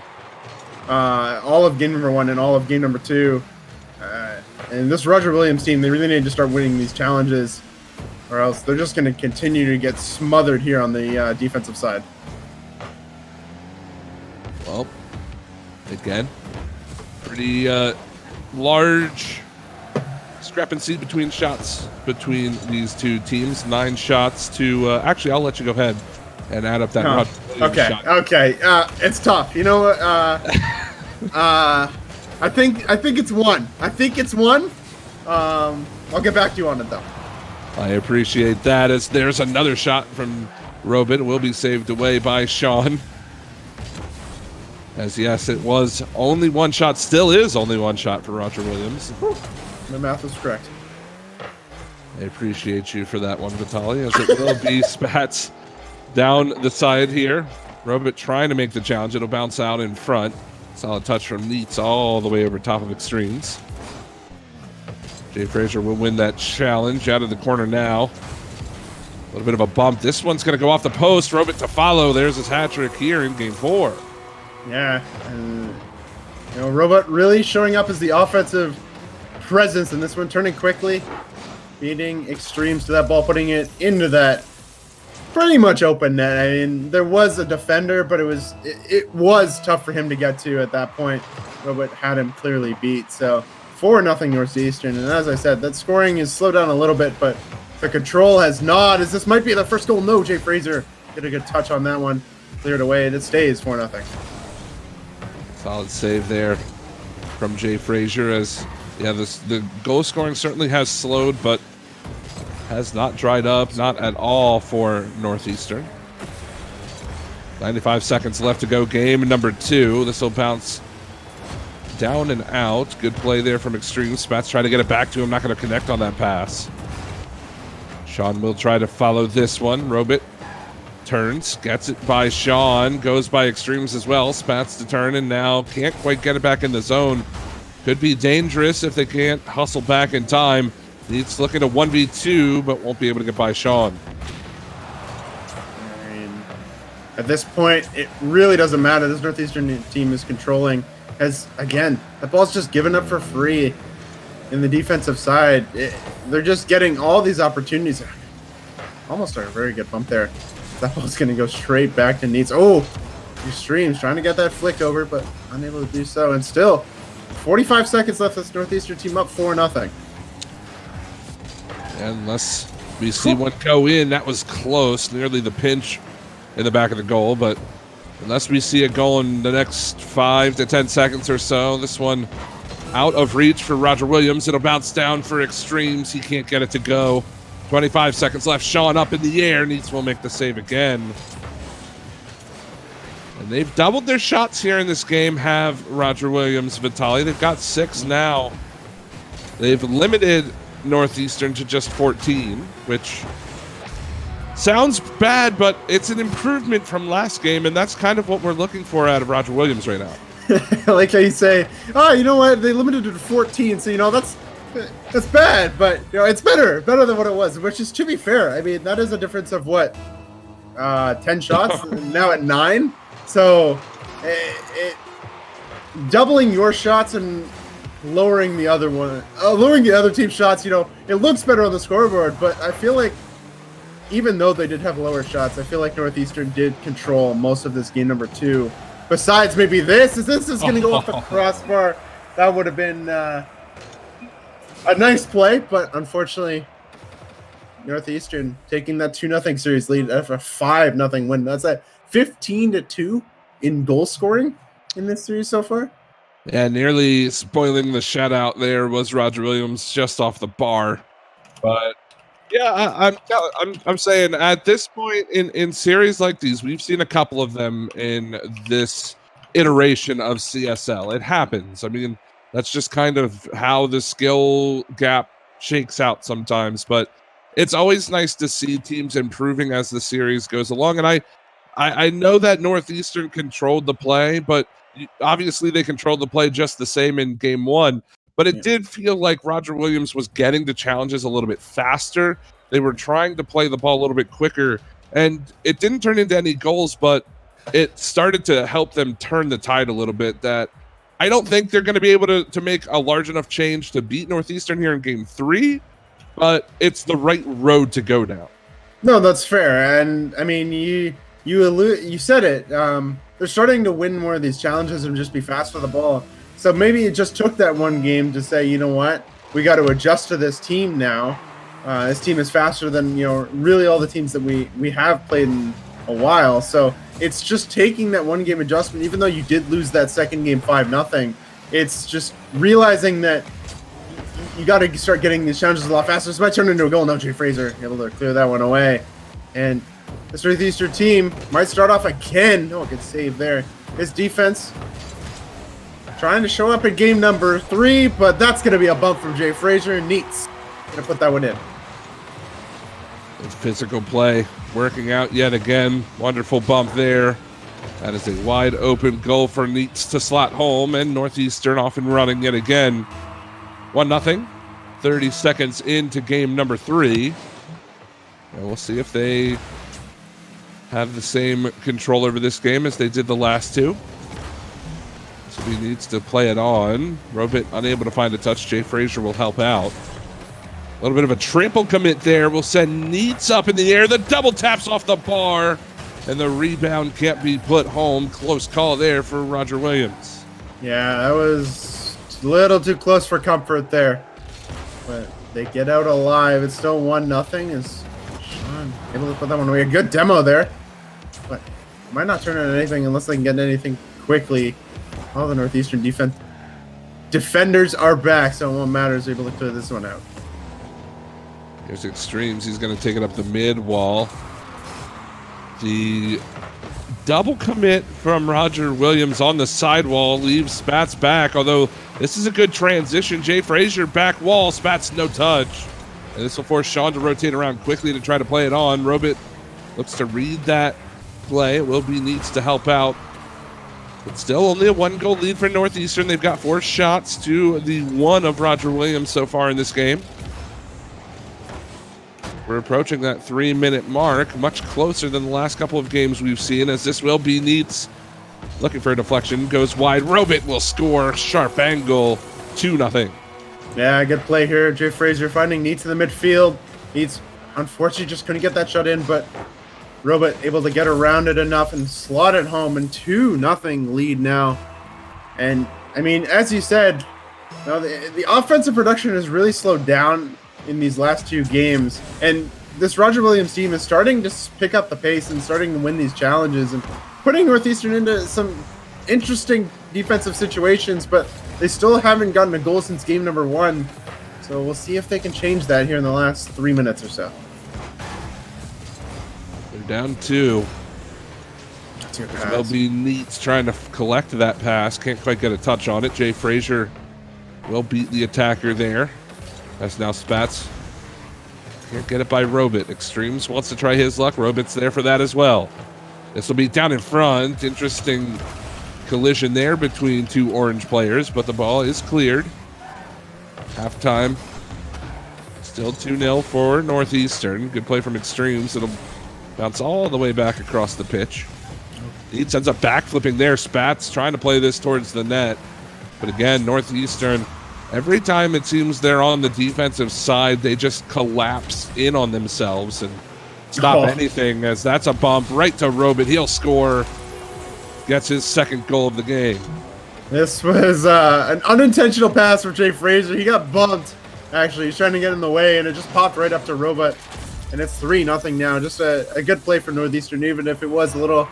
all of game number 1 and all of game number 2. And this Roger Williams team, they really need to start winning these challenges, or else they're just going to continue to get smothered here on the defensive side. Well, again, pretty large discrepancy between shots between these two teams. 9 shots to actually, I'll let you go ahead and add up that Roger Williams shot. Okay. It's tough. You know what? I think it's 1. I think it's 1. I'll get back to you on it though. I appreciate that. As there's another shot from Robin, will be saved away by Sean. As yes, it was only 1 shot. Still is only 1 shot for Roger Williams. My math was correct. I appreciate you for that one, Vitaly. As it will be Spats down the side here. Robit trying to make the challenge. It'll bounce out in front. Solid touch from Neats all the way over top of Extremes. Jay Frazier will win that challenge out of the corner now. A little bit of a bump. This one's going to go off the post. Robit to follow. There's his hat trick here in game 4. Yeah. Robot really showing up as the offensive presence in this one, turning quickly, beating Extremes to that ball, putting it into that pretty much open net. I mean, there was a defender, but it was tough for him to get to at that point. Robot had him clearly beat. So 4-0 Northeastern. And as I said, that scoring is slowed down a little bit, but the control has not. As this might be the first goal. No, Jay Frazier did a good touch on that one. Cleared away, and it stays 4-0. Solid save there from Jay Frazier. As the goal scoring certainly has slowed, but has not dried up, not at all for Northeastern. 95 seconds left to go. Game number 2. This will bounce down and out. Good play there from Extreme. Spats trying to get it back to him. Not going to connect on that pass. Sean will try to follow this one. Robit turns, gets it by Sean, goes by Extremes as well. Spats to turn and now can't quite get it back in the zone. Could be dangerous if they can't hustle back in time. Needs looking to 1v2, but won't be able to get by Sean. I mean, at this point, it really doesn't matter. This Northeastern team is controlling. As again, the ball's just given up for free in the defensive side. They're just getting all these opportunities. Almost a very good bump there. That ball's going to go straight back to Neats. Oh, Extremes trying to get that flick over, but unable to do so. And still, 45 seconds left. This Northeastern team up 4-0. Unless we see one go in, that was close, nearly the pinch in the back of the goal. But unless we see a goal in the next 5 to 10 seconds or so, this one out of reach for Roger Williams. It'll bounce down for Extremes. He can't get it to go. 25 seconds left. Sean up in the air. Needs will make the save again. And they've doubled their shots here in this game, have Roger Williams, Vitaly. They've got 6 now. They've limited Northeastern to just 14, which sounds bad, but it's an improvement from last game, and that's kind of what we're looking for out of Roger Williams right now. I like how you say, oh, you know what? They limited it to 14, so that's bad, but it's better than what it was, which is, to be fair, I mean, that is a difference of what, 10 shots now at 9. So doubling your shots and lowering the other one, lowering the other team's shots, it looks better on the scoreboard, but I feel like even though they did have lower shots, I feel like Northeastern did control most of this game number 2. Besides maybe this is going to go off the crossbar. That would have been a nice play, but unfortunately, Northeastern taking that 2-0 series lead after a 5-0 win. That's a 15-2 in goal scoring in this series so far. Yeah, nearly spoiling the shutout there was Roger Williams just off the bar. But yeah, I'm saying at this point in series like these, we've seen a couple of them in this iteration of CSL. It happens. I mean, that's just kind of how the skill gap shakes out sometimes. But it's always nice to see teams improving as the series goes along. And I know that Northeastern controlled the play, but obviously they controlled the play just the same in game one. But it did feel like Roger Williams was getting the challenges a little bit faster. They were trying to play the ball a little bit quicker, and it didn't turn into any goals, but it started to help them turn the tide a little bit. That I don't think they're going to be able to make a large enough change to beat Northeastern here in game 3, but it's the right road to go down. No, that's fair. And I mean, you said it. They're starting to win more of these challenges and just be fast with the ball. So maybe it just took that one game to say, you know what, we got to adjust to this team now. This team is faster than, really all the teams that we have played in a while. So it's just taking that one game adjustment, even though you did lose that second game 5-0. It's just realizing that you got to start getting these challenges a lot faster. This might turn into a goal. No, Jay Fraser able to clear that one away. And this Northeastern team might start off again. Oh, good save there. His defense trying to show up in game number 3, but that's going to be a bump from Jay Fraser. Neats going to put that one in. Physical play working out yet again. Wonderful bump there. That is a wide open goal for Neats to slot home, and Northeastern off and running yet again. 1-0. 30 seconds into game number 3. And we'll see if they have the same control over this game as they did the last two. So he needs to play it on. Robit unable to find a touch. Jay Fraser will help out. A little bit of a triple commit there. We'll send Neats up in the air. The double taps off the bar. And the rebound can't be put home. Close call there for Roger Williams. Yeah, that was a little too close for comfort there. But they get out alive. It's still 1-0. Is Sean able to put that one away? A good demo there. But it might not turn into anything unless they can get anything quickly. All the Northeastern defenders are back, so it won't matter. Is able to clear this one out. Here's Extremes. He's going to take it up the mid wall. The double commit from Roger Williams on the sidewall leaves Spats back, although this is a good transition. Jay Fraser back wall, Spats no touch. And this will force Sean to rotate around quickly to try to play it on. Robit looks to read that play. It will be Needs to help out. But still only a 1-goal lead for Northeastern. They've got 4 shots to the 1 of Roger Williams so far in this game. We're approaching that 3-minute mark, much closer than the last couple of games we've seen, as this will be Neats looking for a deflection. Goes wide. Robit will score. Sharp angle. 2-0. Yeah, good play here. Jay Fraser finding Neats in the midfield. Neats, unfortunately, just couldn't get that shot in, but Robit able to get around it enough and slot it home, and 2-0 lead now. And, I mean, as you said, the offensive production has really slowed down in these last 2 games, and this Roger Williams team is starting to pick up the pace and starting to win these challenges and putting Northeastern into some interesting defensive situations, but they still haven't gotten a goal since game number 1. So we'll see if they can change that here in the last 3 minutes or so. They're down 2. They'll be Neats trying to collect that pass. Can't quite get a touch on it. Jay Fraser will beat the attacker there. That's now Spats. Can't get it by Robit. Extremes wants to try his luck. Robit's there for that as well. This will be down in front. Interesting collision there between 2 orange players, but the ball is cleared. Halftime. Still 2-0 for Northeastern. Good play from Extremes. It'll bounce all the way back across the pitch. He ends up backflipping there. Spats trying to play this towards the net. But again, Northeastern, every time it seems they're on the defensive side, they just collapse in on themselves and stop anything, as that's a bump right to Robit. He'll score. Gets his 2nd goal of the game. This was an unintentional pass for Jay Fraser. He got bumped. Actually, he's trying to get in the way, and it just popped right up to Robot. And it's 3-0 now. Just a good play for Northeastern, even if it was a little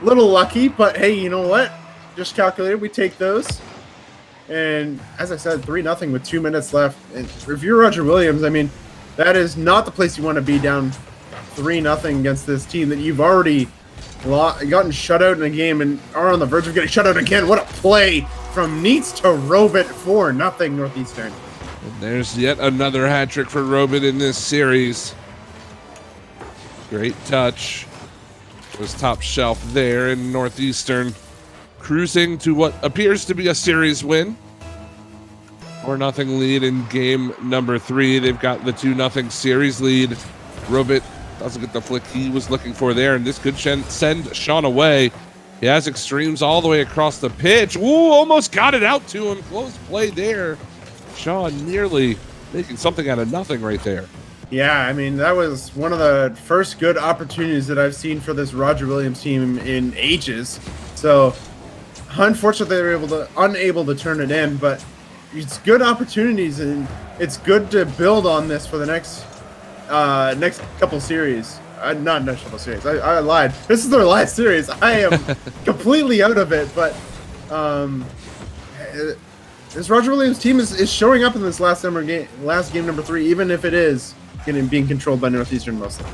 lucky. But hey, you know what? Just calculated. We take those. And as I said, 3-0 with 2 minutes left. And if you're Roger Williams, I mean, that is not the place you want to be, down 3-0 against this team that you've already gotten shut out in a game and are on the verge of getting shut out again. What a play from Neats to Robit, 4-0 Northeastern. And there's yet another hat trick for Robit in this series. Great touch. Was top shelf there in Northeastern, cruising to what appears to be a series win. 4-0 lead in game number 3. They've got the 2-0 series lead. Robit doesn't get the flick he was looking for there, and this could send Sean away. He has extremes all the way across the pitch. Ooh, almost got it out to him. Close play there. Sean nearly making something out of nothing right there. Yeah, I mean, that was one of the first good opportunities that I've seen for this Roger Williams team in ages. So, unfortunately, they were unable to turn it in, but it's good opportunities, and it's good to build on this for the next couple series. Not next couple series. I lied. This is their last series. I am completely out of it, but this Roger Williams team is showing up in this last game number 3, even if it is being controlled by Northeastern mostly.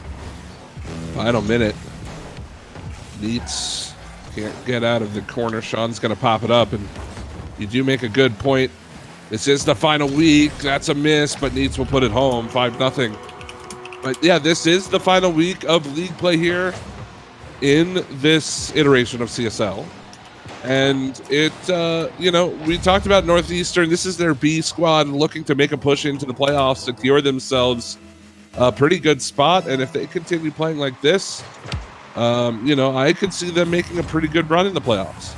Final minute. Neats can't get out of the corner. Sean's going to pop it up, and you do make a good point. This is the final week. That's a miss, but Neats will put it home, 5-0. But yeah, this is the final week of league play here in this iteration of CSL. And it, we talked about Northeastern. This is their B squad looking to make a push into the playoffs, secure themselves a pretty good spot. And if they continue playing like this, I could see them making a pretty good run in the playoffs.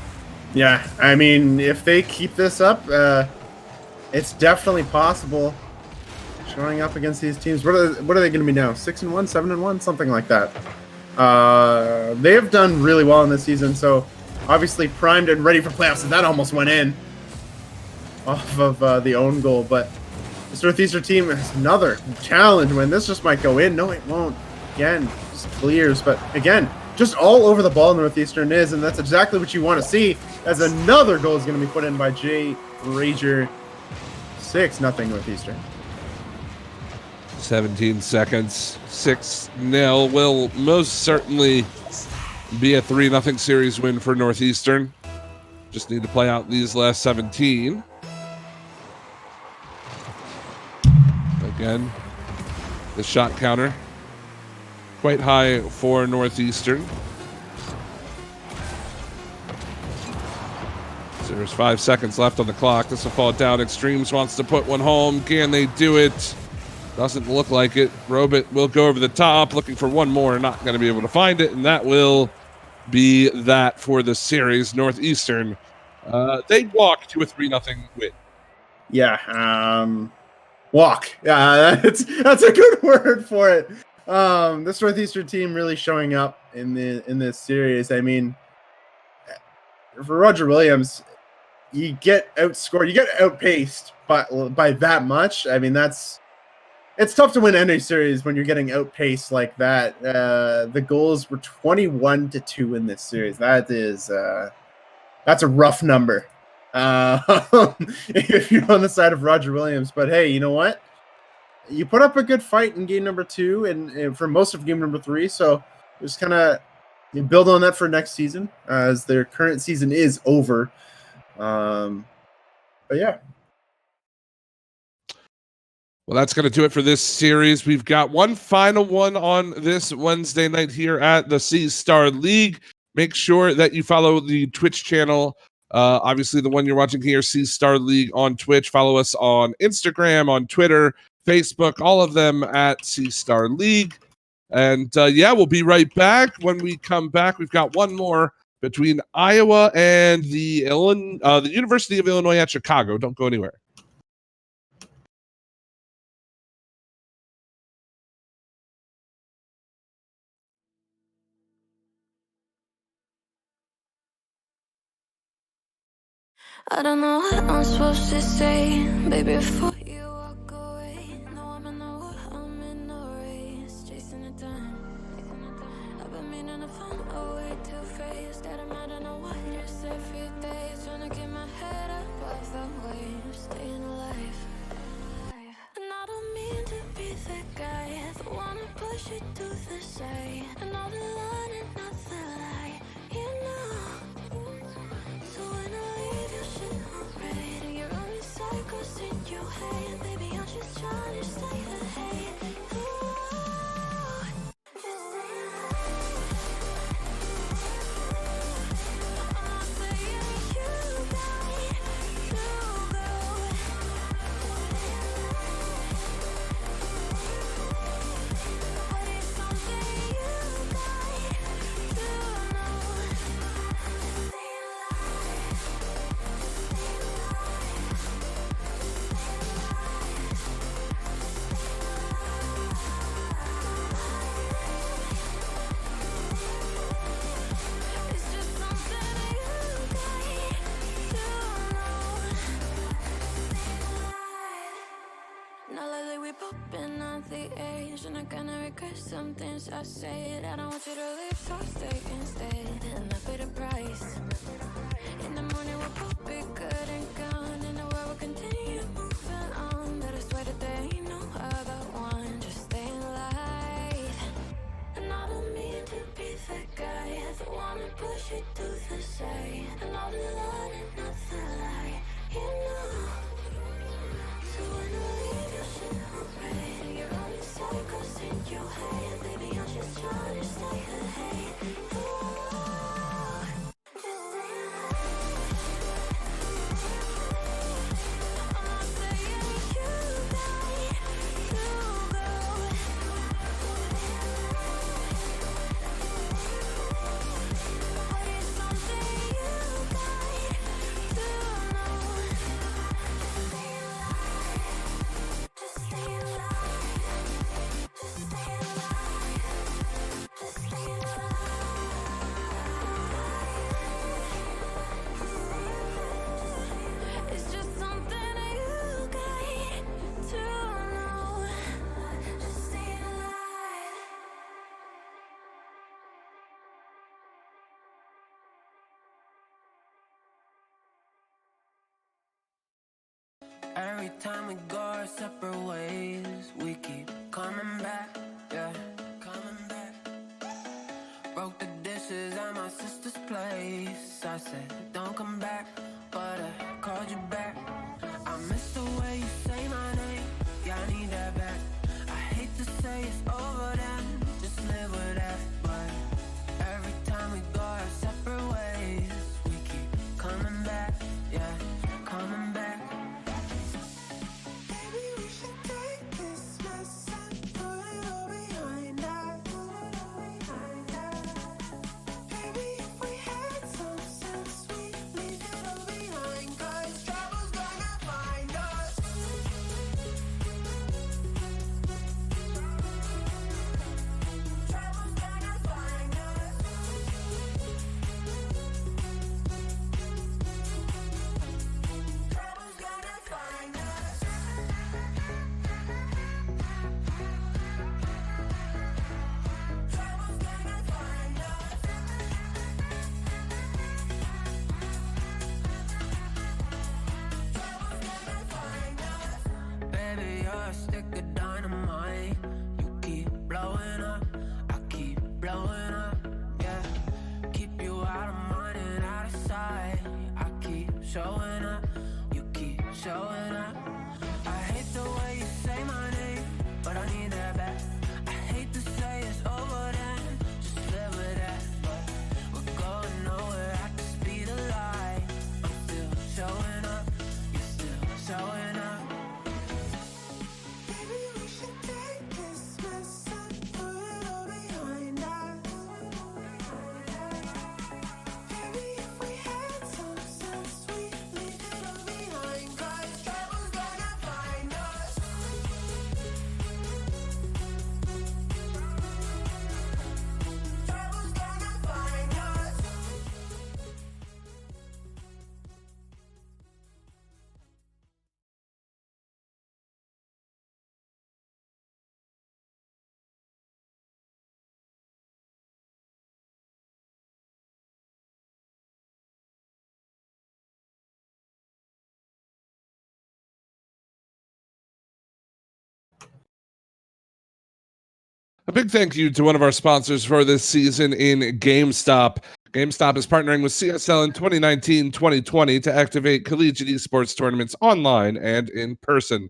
Yeah, I mean, if they keep this up, it's definitely possible. Showing up against these teams, what are they going to be now? 6-1, 7-1, something like that. They have done really well in this season, so obviously primed and ready for playoffs. And that almost went in off of the own goal. But this Northeastern team has another challenge win. This just might go in. No, it won't. Again, just clears. But again, just all over the ball Northeastern is, and that's exactly what you want to see, as another goal is going to be put in by Jay Rager. 6-0 Northeastern. 17 seconds. 6-0 will most certainly be a 3-0 series win for Northeastern. Just need to play out these last 17. Again, the shot counter quite high for Northeastern. So there's 5 seconds left on the clock. This will fall down. Extremes wants to put one home. Can they do it? Doesn't look like it. Robit will go over the top, looking for one more. Not going to be able to find it, and that will be that for the series. Northeastern, they walk to a 3-0 win. Yeah, walk. Yeah, that's a good word for it. This Northeastern team really showing up in this series. I mean, for Roger Williams, you get outscored, you get outpaced by that much. I mean, it's tough to win any series when you're getting outpaced like that. The goals were 21-2 in this series. That's a rough number if you're on the side of Roger Williams. But hey, you know what? You put up a good fight in game number 2 and for most of game number 3. So just kind of build on that for next season, as their current season is over. But yeah. Well, that's going to do it for this series. We've got one final one on this Wednesday night here at the C-Star League. Make sure that you follow the Twitch channel. Obviously, the one you're watching here, C-Star League on Twitch. Follow us on Instagram, on Twitter, Facebook, all of them at C-Star League. And we'll be right back. When we come back, we've got one more between Iowa and the University of Illinois at Chicago. Don't go anywhere. I don't know what I'm supposed to say, baby, before you walk away. No, I'm in no war, I'm in no race, chasing the time. I've been meaning to find a way to face that I'm not in a wires every day, trying to keep my head above the waves, staying alive. And I don't mean to be the guy that wanna push you to the side, and all the line and not the lie, you know. So when I leave your shit alright, and your own cycles in your head, baby, I'm just trying to stay ahead. Ooh, just stay alive. I'm not saying you got to go. But it's something you got to know. Stay alive. It's just something you got to know. Now lately we popping on the edge, and I kinda regret some things I said. I don't want you to leave, so stay instead, and I pay the price. In the morning we'll both be good and gone, and the world will continue moving on. But I swear that there ain't no other one, just staying alive. And I don't mean to be the guy that wanna push you to the side, and all the line and not the lie, you know. So when I leave your shit alright, and your own cycles in your head, baby, I'm just trying to stay ahead. Ooh, just stay alive. I'm not saying you got to go. But it's something you got to know. Stay alive. Just stay alive. Just stay alive. Just stay alive. It's just something you got to know. Just stay alive. Every time we go our separate ways, we keep coming back, yeah, coming back. Broke the dishes at my sister's place. I said, don't come back, but I called you back. I miss the way you say my name, yeah, I need that back. I hate to say it's over then, just live with that. But every time we go our separate ways, we keep coming back, yeah, coming back. Maybe we should take this mess and put it all behind us. Maybe if we had some sense, we'd leave it all behind, 'cause trouble's gonna find us. A big thank you to one of our sponsors for this season in GameStop. GameStop is partnering with CSL in 2019-2020 to activate collegiate esports tournaments online and in person.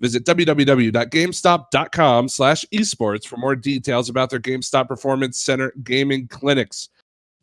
Visit www.gamestop.com/esports for more details about their GameStop Performance Center gaming clinics.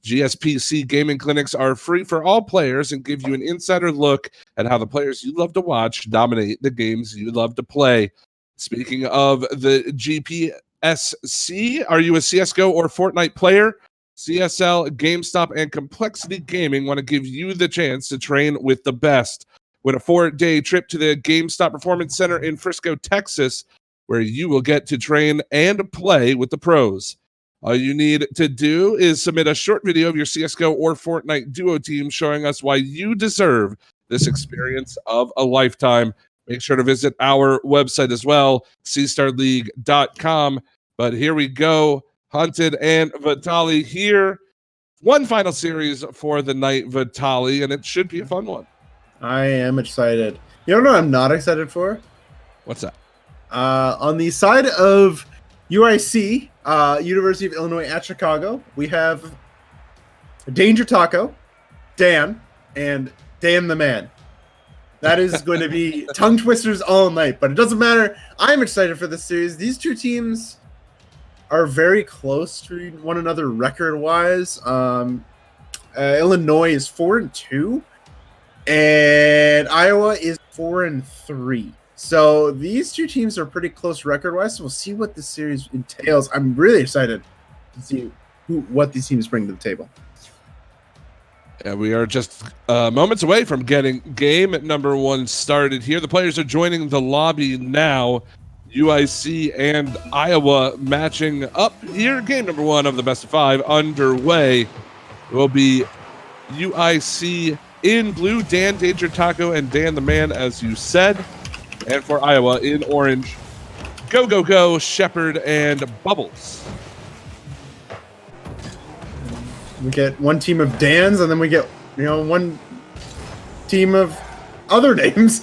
GSPC gaming clinics are free for all players and give you an insider look at how the players you love to watch dominate the games you love to play. Speaking of the GPSC, are you a CSGO or Fortnite player? CSL, GameStop, and Complexity Gaming want to give you the chance to train with the best. With a 4-day trip to the GameStop Performance Center in Frisco, Texas, where you will get to train and play with the pros. All you need to do is submit a short video of your CSGO or Fortnite duo team showing us why you deserve this experience of a lifetime. Make sure to visit our website as well, cstarleague.com. But here we go. Hunted and Vitali here. One final series for the night, Vitali, and it should be a fun one. I am excited. You don't know what I'm not excited for? What's that? On the side of UIC, University of Illinois at Chicago, we have Danger Taco, Dan, and Dan the Man. That is going to be tongue twisters all night, but it doesn't matter. I'm excited for this series. These two teams are very close to one another record-wise. Illinois is 4-2. And Iowa is 4-3. So these two teams are pretty close record-wise. So we'll see what this series entails. I'm really excited to see what these teams bring to the table. Yeah, we are just moments away from getting game number 1 started here. The players are joining the lobby now. UIC and Iowa matching up here. Game number 1 of the best of 5 underway. It will be UIC in blue, Dan, Danger Taco, and Dan the Man, as you said. And for Iowa, in orange, Go, Go, Go, Shepard, and Bubbles. We get one team of Dans, and then we get, one team of other names.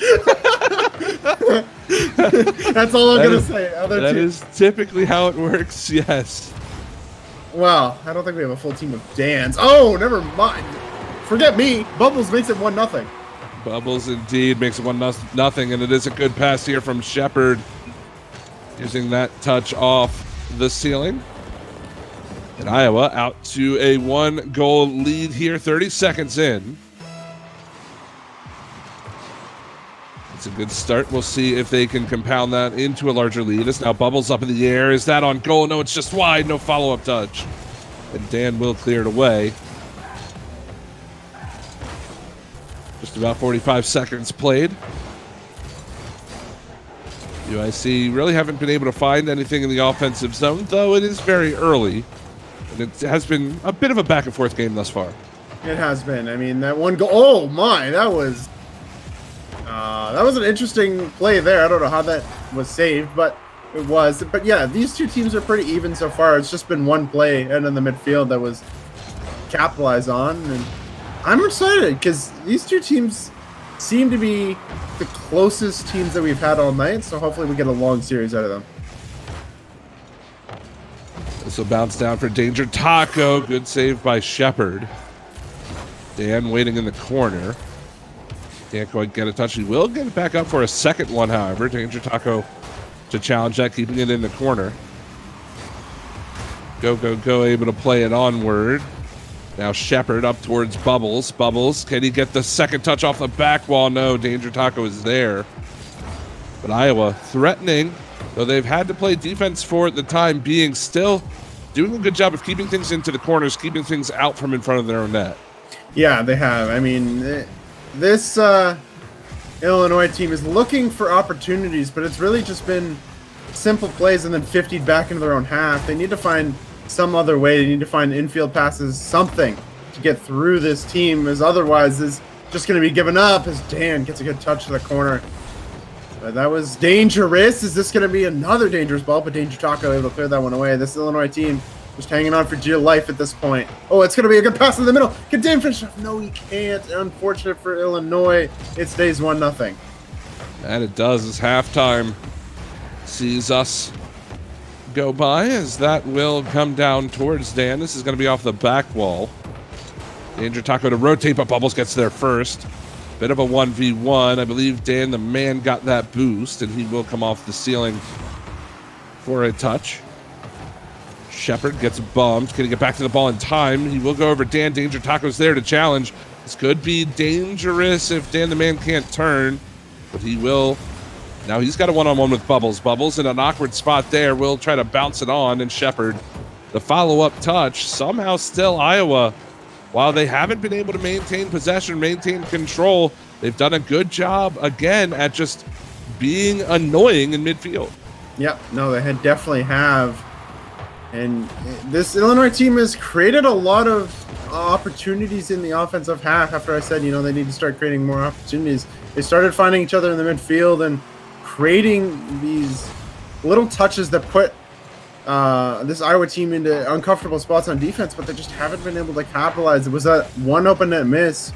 That's all I'm going to say. That is typically how it works, yes. Wow, I don't think we have a full team of Dans. Oh, never mind. Forget me. Bubbles makes it 1-0. Bubbles indeed makes it 1-0, and it is a good pass here from Shepard, using that touch off the ceiling. And Iowa out to a 1-goal lead here, 30 seconds in. It's a good start. We'll see if they can compound that into a larger lead. It's now Bubbles up in the air. Is that on goal? No, it's just wide. No follow-up touch. And Dan will clear it away. Just about 45 seconds played. UIC really haven't been able to find anything in the offensive zone, though it is very early. And it has been a bit of a back-and-forth game thus far. It has been. I mean, that one goal. Oh, my. That was an interesting play there. I don't know how that was saved, but it was. But, yeah, these two teams are pretty even so far. It's just been one play and in the midfield that was capitalized on. And I'm excited because these two teams seem to be the closest teams that we've had all night, so hopefully we get a long series out of them. This will bounce down for Danger Taco. Good save by Shepard. Dan waiting in the corner. Can't quite get a touch. He will get it back up for a second one, however. Danger Taco to challenge that, keeping it in the corner. Go, Go, Go, able to play it onward. Now Shepard up towards Bubbles. Bubbles, can he get the second touch off the back wall? No, Danger Taco is there. But Iowa threatening, though they've had to play defense for the time being, still doing a good job of keeping things into the corners, keeping things out from in front of their own net. Yeah, they have. I mean, this Illinois team is looking for opportunities, but it's really just been simple plays and then 50 back into their own half. They need to find some other way. They need to find infield passes, something to get through this team, as otherwise is just going to be given up as Dan gets a good touch to the corner. But that was dangerous. Is this going to be another dangerous ball? But Danger Taco able to clear that one away. This Illinois team just hanging on for dear life at this point. Oh, it's going to be a good pass in the middle. Can Dan finish off? No, he can't. Unfortunate for Illinois. It stays 1-0. And it does as halftime sees us go by, as that will come down towards Dan. This is going to be off the back wall. Danger Taco to rotate, but Bubbles gets there first. Bit of a 1v1. I believe Dan the man got that boost, and he will come off the ceiling for a touch. Shepard gets bumped. Can he get back to the ball in time? He will go over Dan. Danger Taco's there to challenge. This could be dangerous if Dan the man can't turn, but he will. Now he's got a one-on-one with Bubbles. Bubbles in an awkward spot there. Will try to bounce it on, and Shepard, the follow-up touch. Somehow still Iowa, while they haven't been able to maintain possession, maintain control, they've done a good job, again, at just being annoying in midfield. Yep, no, they definitely have. And this Illinois team has created a lot of opportunities in the offensive half after I said, they need to start creating more opportunities. They started finding each other in the midfield and creating these little touches that put this Iowa team into uncomfortable spots on defense, but they just haven't been able to capitalize. It was that one open net miss,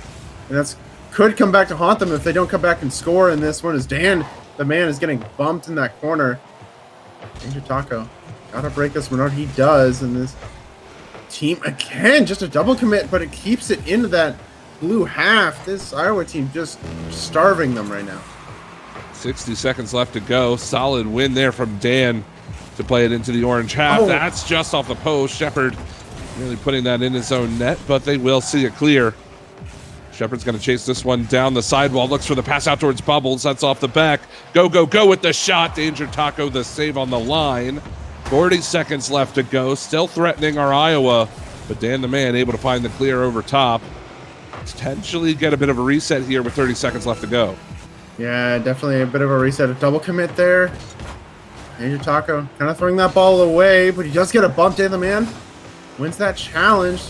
and that's could come back to haunt them if they don't come back and score. And this one is Dan, the man, is getting bumped in that corner. Danger Taco gotta break this one out. He does, and this team again just a double commit, but it keeps it into that blue half. This Iowa team just starving them right now. 60 seconds left to go. Solid win there from Dan to play it into the orange half. Oh. That's just off the post. Shepard really putting that in his own net, but they will see it clear. Shepard's going to chase this one down the sidewall. Looks for the pass out towards Bubbles. That's off the back. Go, go, go with the shot. Danger Taco, the save on the line. 40 seconds left to go. Still threatening our Iowa, but Dan the man able to find the clear over top. Potentially get a bit of a reset here with 30 seconds left to go. Yeah, definitely a bit of a reset. A double commit there. Danger Taco kind of throwing that ball away, but he does get a bump. Dan the man wins that challenge.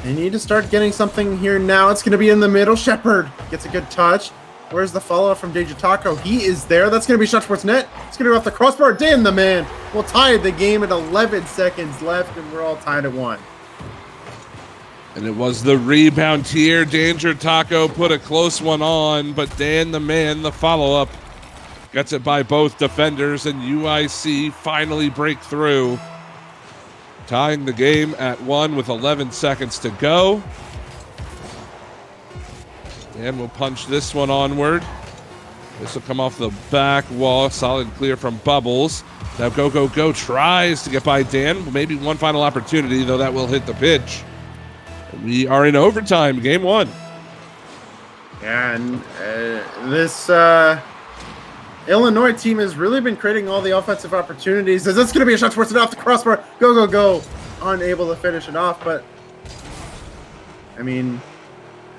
They need to start getting something here now. It's going to be in the middle. Shepard gets a good touch. Where's the follow-up from Danger Taco? He is there. That's going to be shot towards net. It's going to go off the crossbar. Dan the man will tie the game at 11 seconds left, and we're all tied at 1. And it was the rebound here. Danger Taco put a close one on, but Dan the man, the follow-up, gets it by both defenders, and UIC finally break through, tying the game at 1 with 11 seconds to go. And we'll punch this one onward. This will come off the back wall. Solid clear from Bubbles. Now Go, Go, Go tries to get by Dan. Maybe one final opportunity, though that will hit the pitch. We are in overtime, game 1. Yeah, and this Illinois team has really been creating all the offensive opportunities. As that's going to be a shot towards it off the crossbar. Go, go, go. Unable to finish it off, but I mean,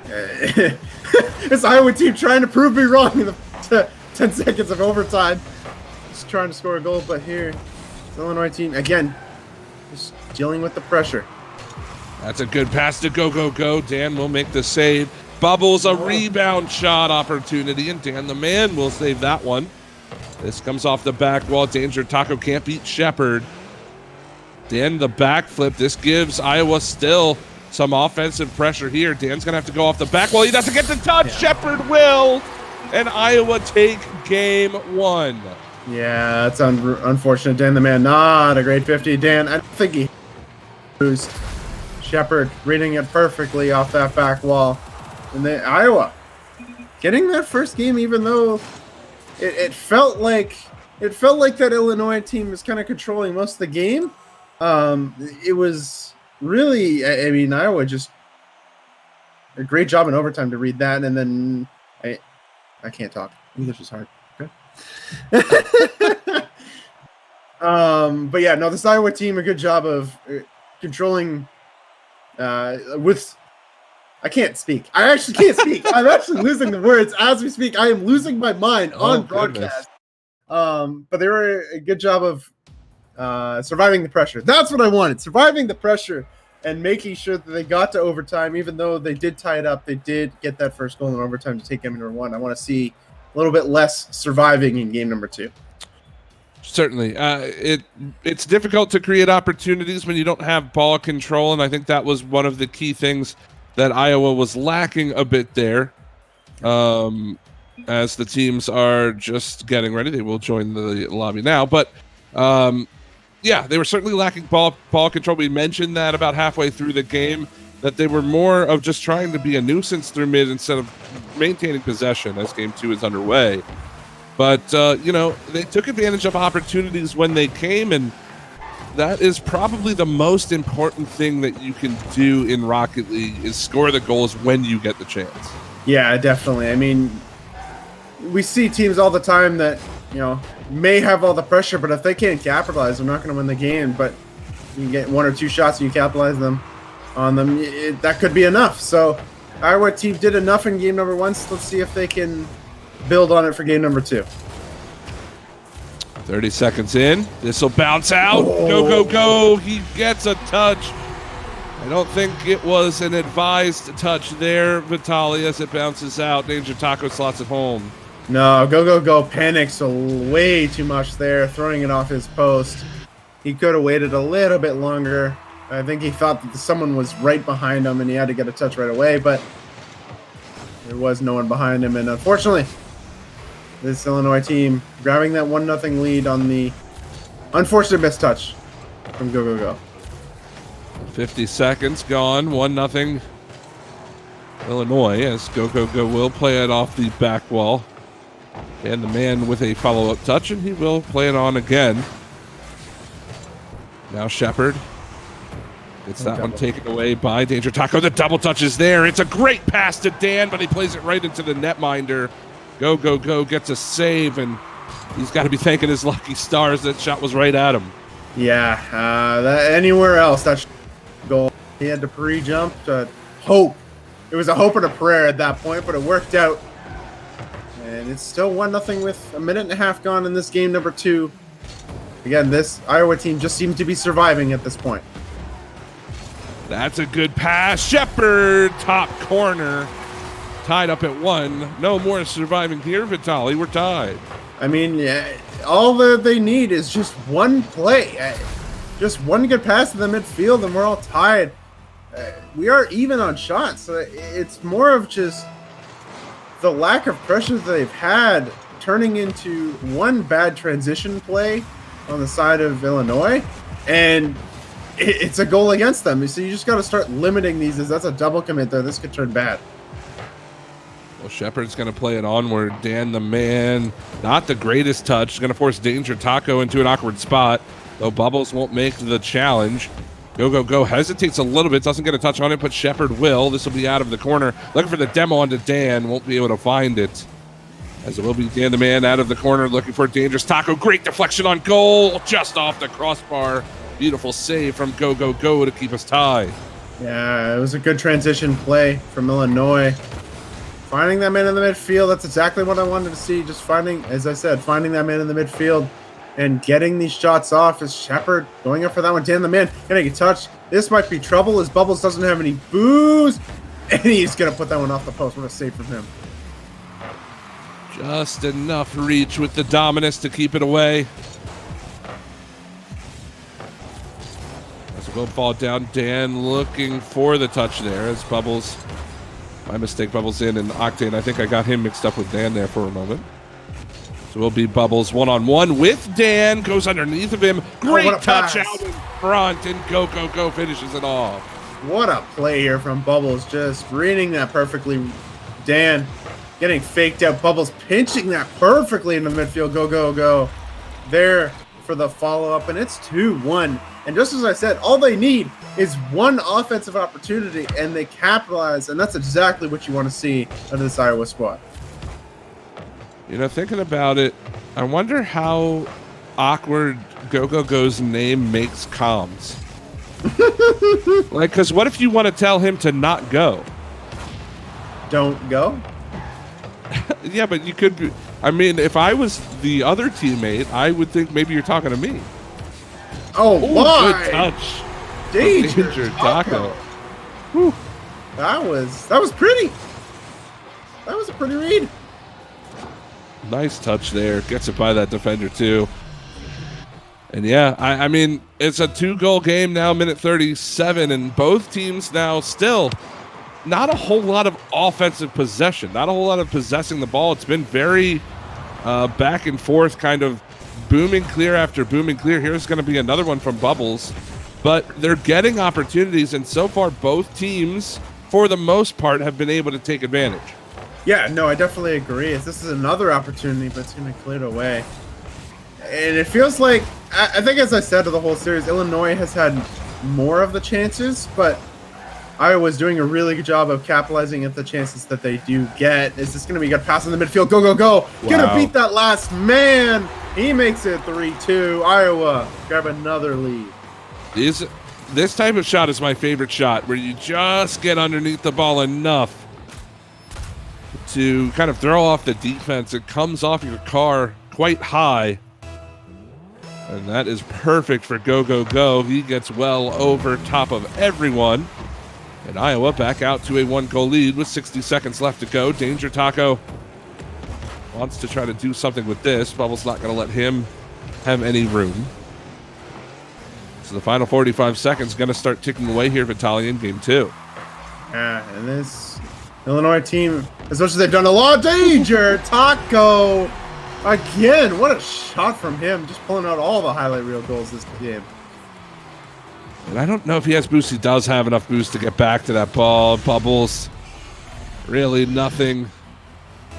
this Iowa team trying to prove me wrong in the 10 seconds of overtime. Just trying to score a goal, but here, this Illinois team, again, just dealing with the pressure. That's a good pass to Go, Go, Go. Dan will make the save. Bubbles a rebound shot opportunity, and Dan the man will save that one. This comes off the back wall. Danger Taco can't beat Shepard. Dan the backflip. This gives Iowa still some offensive pressure here. Dan's going to have to go off the back wall. He doesn't get the touch. Yeah. Shepard will. And Iowa take game 1. Yeah, that's unfortunate. Dan the man, not a great 50. Dan, I don't think he lose. Shepard reading it perfectly off that back wall. And then Iowa getting that first game, even though it felt like that Illinois team was kind of controlling most of the game. It was really, I mean, Iowa just a great job in overtime to read that, and then I can't talk. English is hard. Okay. But yeah, no, this Iowa team a good job of controlling. I can't speak. I actually can't speak. I'm actually losing the words as we speak. I am losing my mind on broadcast. But they were a good job of surviving the pressure. That's what I wanted. Surviving the pressure and making sure that they got to overtime, even though they did tie it up. They did get that first goal in overtime to take game number 1. I want to see a little bit less surviving in game number 2. Certainly. It's difficult to create opportunities when you don't have ball control, and I think that was one of the key things that Iowa was lacking a bit there. As the teams are just getting ready, they will join the lobby now. But Yeah, they were certainly lacking ball control. We mentioned that about halfway through the game, that they were more of just trying to be a nuisance through mid instead of maintaining possession as game 2 is underway. But, they took advantage of opportunities when they came, and that is probably the most important thing that you can do in Rocket League is score the goals when you get the chance. Yeah, definitely. I mean, we see teams all the time that, may have all the pressure, but if they can't capitalize, they're not going to win the game. But you get 1 or 2 shots and you capitalize on them, that could be enough. So our team did enough in game number 1. So let's see if they can build on it for game number 2. 30 seconds in. This will bounce out. Go, go, go. He gets a touch. I don't think it was an advised touch there, Vitaly, as it bounces out. Danger Taco slots it home. No, go panics way too much there, throwing it off his post. He could have waited a little bit longer. I think he thought that someone was right behind him and he had to get a touch right away, but there was no one behind him. And unfortunately, this Illinois team grabbing that 1-0 lead on the unfortunate missed touch from Go. 50 seconds gone. 1-0 Illinois as Go will play it off the back wall. And the man with a follow-up touch, and he will play it on again. Now Shepard gets that one taken away by Danger Taco. The double touch is there. It's a great pass to Dan, but he plays it right into the netminder. Go gets a save, and he's got to be thanking his lucky stars that shot was right at him. Yeah, anywhere else, that goal. He had to pre-jump to hope. It was a hope and a prayer at that point, but it worked out. And it's still 1-0 with 1.5 minutes gone in this game number 2. Again, this Iowa team just seemed to be surviving at this point. That's a good pass. Shepard, top corner. Tied up at 1. No more surviving here, Vitaly. We're tied. I mean, all that they need is just one play. Just one good pass to the midfield, and we're all tied. We are even on shots. So it's more of just the lack of pressure that they've had turning into one bad transition play on the side of Illinois, and it's a goal against them. So you just got to start limiting these. That's a double commit there. This could turn bad. Well, Shepard's going to play it onward. Dan the man, not the greatest touch. Going to force Danger Taco into an awkward spot, though Bubbles won't make the challenge. Go hesitates a little bit, doesn't get a touch on it, but Shepard will. This will be out of the corner. Looking for the demo onto Dan, won't be able to find it. As it will be Dan the man out of the corner, looking for Dangerous Taco. Great deflection on goal, just off the crossbar. Beautiful save from Go to keep us tied. Yeah, it was a good transition play from Illinois. Finding that man in the midfield, that's exactly what I wanted to see. Just finding, as I said, finding that man in the midfield and getting these shots off. Is Shepard going up for that one? Dan the man gonna get touched. This might be trouble as Bubbles doesn't have any booze, and he's gonna put that one off the post. What a save from him. Just enough reach with the Dominus to keep it away. As it will fall down, Dan looking for the touch there as Bubbles. My mistake, Bubbles in, and Octane, I think I got him mixed up with Dan there for a moment. So we'll be Bubbles one-on-one with Dan. Goes underneath of him. Great touch out in front, and Go finishes it off. What a play here from Bubbles. Just reading that perfectly. Dan getting faked out. Bubbles pinching that perfectly in the midfield. Go. There for the follow-up, and it's 2-1. And just as I said, all they need is one offensive opportunity, and they capitalize, and that's exactly what you want to see out of this Iowa squad. Thinking about it, I wonder how awkward Go's name makes comms. Because what if you want to tell him to not go? Don't go? Yeah, but you could be. I mean, if I was the other teammate, I would think maybe you're talking to me. Oh, my! Good touch. Danger Taco. Whew. That was pretty. That was a pretty read. Nice touch there. Gets it by that defender, too. And yeah, I mean, it's a 2-goal game now, minute 37, and both teams now still not a whole lot of offensive possession, not a whole lot of possessing the ball. It's been very back and forth kind of booming clear after booming clear. Here's going to be another one from Bubbles. But they're getting opportunities, and so far both teams, for the most part, have been able to take advantage. Yeah, no, I definitely agree. This is another opportunity, but it's going to clear it away. And it feels like, I think as I said to the whole series, Illinois has had more of the chances, but Iowa's doing a really good job of capitalizing at the chances that they do get. Is this going to be a good pass in the midfield? Go, go, go. Wow. Gonna beat that last man. He makes it 3-2. Iowa grab another lead. This type of shot is my favorite shot, where you just get underneath the ball enough to kind of throw off the defense. It comes off your car quite high. And that is perfect for Go, Go, Go. He gets well over top of everyone. And Iowa back out to a 1-goal lead with 60 seconds left to go. Danger Taco wants to try to do something with this. Bubbles not going to let him have any room. So the final 45 seconds going to start ticking away here, Vitalian, game 2. Yeah, and this Illinois team, as much as they've done a lot of danger, Taco, again, what a shot from him, just pulling out all the highlight reel goals this game. And I don't know if he has boost. He does have enough boost to get back to that ball. Bubbles, really nothing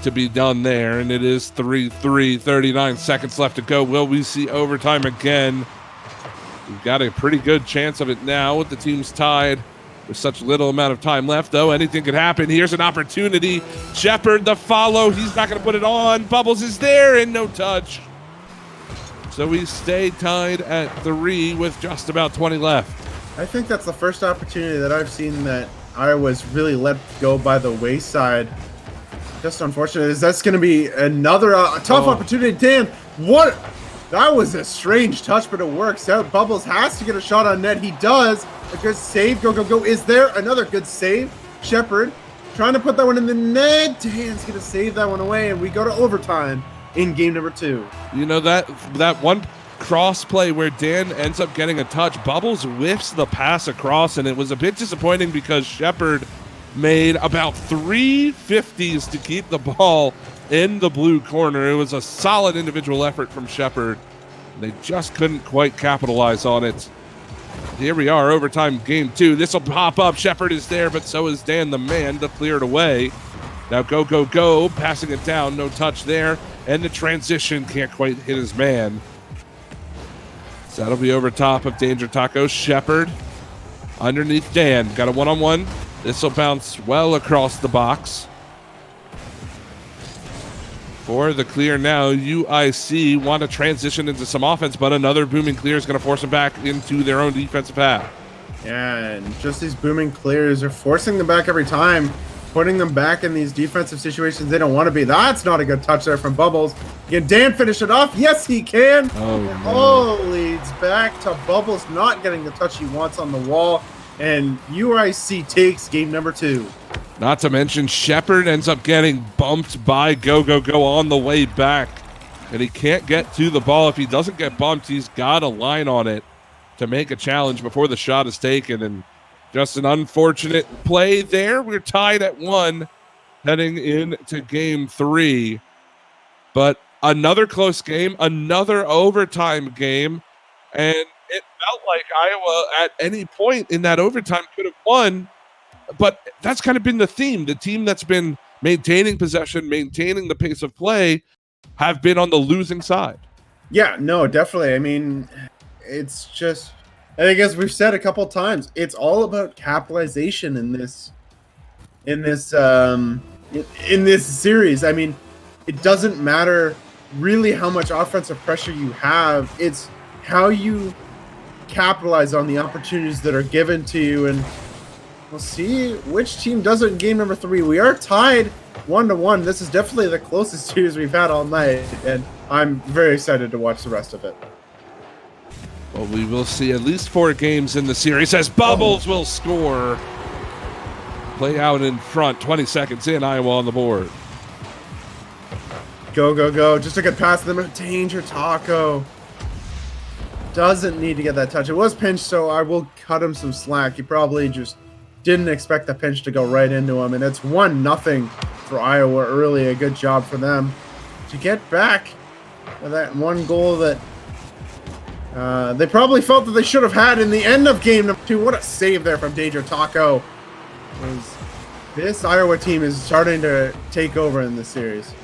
to be done there. And it is 3-3, 39 seconds left to go. Will we see overtime again? We've got a pretty good chance of it now with the teams tied with such little amount of time left, though. Anything could happen. Here's an opportunity. Shepard, the follow. He's not going to put it on. Bubbles is there and no touch. So we stay tied at 3 with just about 20 left. I think that's the first opportunity that I've seen that Iowa's really let go by the wayside. Just unfortunate is that's going to be another tough opportunity. Dan, what? That was a strange touch, but it works out. Bubbles has to get a shot on net. He does. A good save. Go, go, go. Is there another good save? Shepard trying to put that one in the net. Dan's going to save that one away, and we go to overtime in game number 2. You know, that one cross play where Dan ends up getting a touch, Bubbles whiffs the pass across, and it was a bit disappointing because Shepard made about 3 50s to keep the ball in the blue corner. It was a solid individual effort from Shepard. They just couldn't quite capitalize on it. Here we are, overtime game 2. This will pop up. Shepard is there, but so is Dan the man to clear it away. Now Go, Go, Go, passing it down, no touch there. And the transition can't quite hit his man. So that'll be over top of Danger Taco. Shepard underneath Dan. Got a one-on-one. This will bounce well across the box. For the clear now, UIC want to transition into some offense, but another booming clear is going to force them back into their own defensive half. Yeah, and just these booming clears are forcing them back every time, putting them back in these defensive situations they don't want to be. That's not a good touch there from Bubbles. Can Dan finish it off? Yes, he can. Oh, It no. all leads back to Bubbles not getting the touch he wants on the wall, and UIC takes game number 2. Not to mention, Shepard ends up getting bumped by Go, Go, Go on the way back. And he can't get to the ball. If he doesn't get bumped, he's got a line on it to make a challenge before the shot is taken. And just an unfortunate play there. We're tied at 1 heading into game 3. But another close game, another overtime game. And it felt like Iowa at any point in that overtime could have won. But that's kind of been the theme. The team that's been maintaining possession, maintaining the pace of play, have been on the losing side. Yeah, no, definitely. I mean, it's just, I think as we've said a couple times, it's all about capitalization in this series. I mean, it doesn't matter really how much offensive pressure you have. It's how you capitalize on the opportunities that are given to you, and we'll see which team does it in game number 3. We are tied 1-1. This is definitely the closest series we've had all night, and I'm very excited to watch the rest of it. Well, we will see at least 4 games in the series as Bubbles will score. Play out in front, 20 seconds in, Iowa on the board. Go, go, go. Just a good pass to them. Danger Taco. Doesn't need to get that touch. It was pinched, so I will cut him some slack. He probably just didn't expect the pinch to go right into him. And it's 1-0 for Iowa early. A good job for them to get back that one goal that they probably felt that they should have had in the end of game number 2. What a save there from Danger Taco. This Iowa team is starting to take over in this series.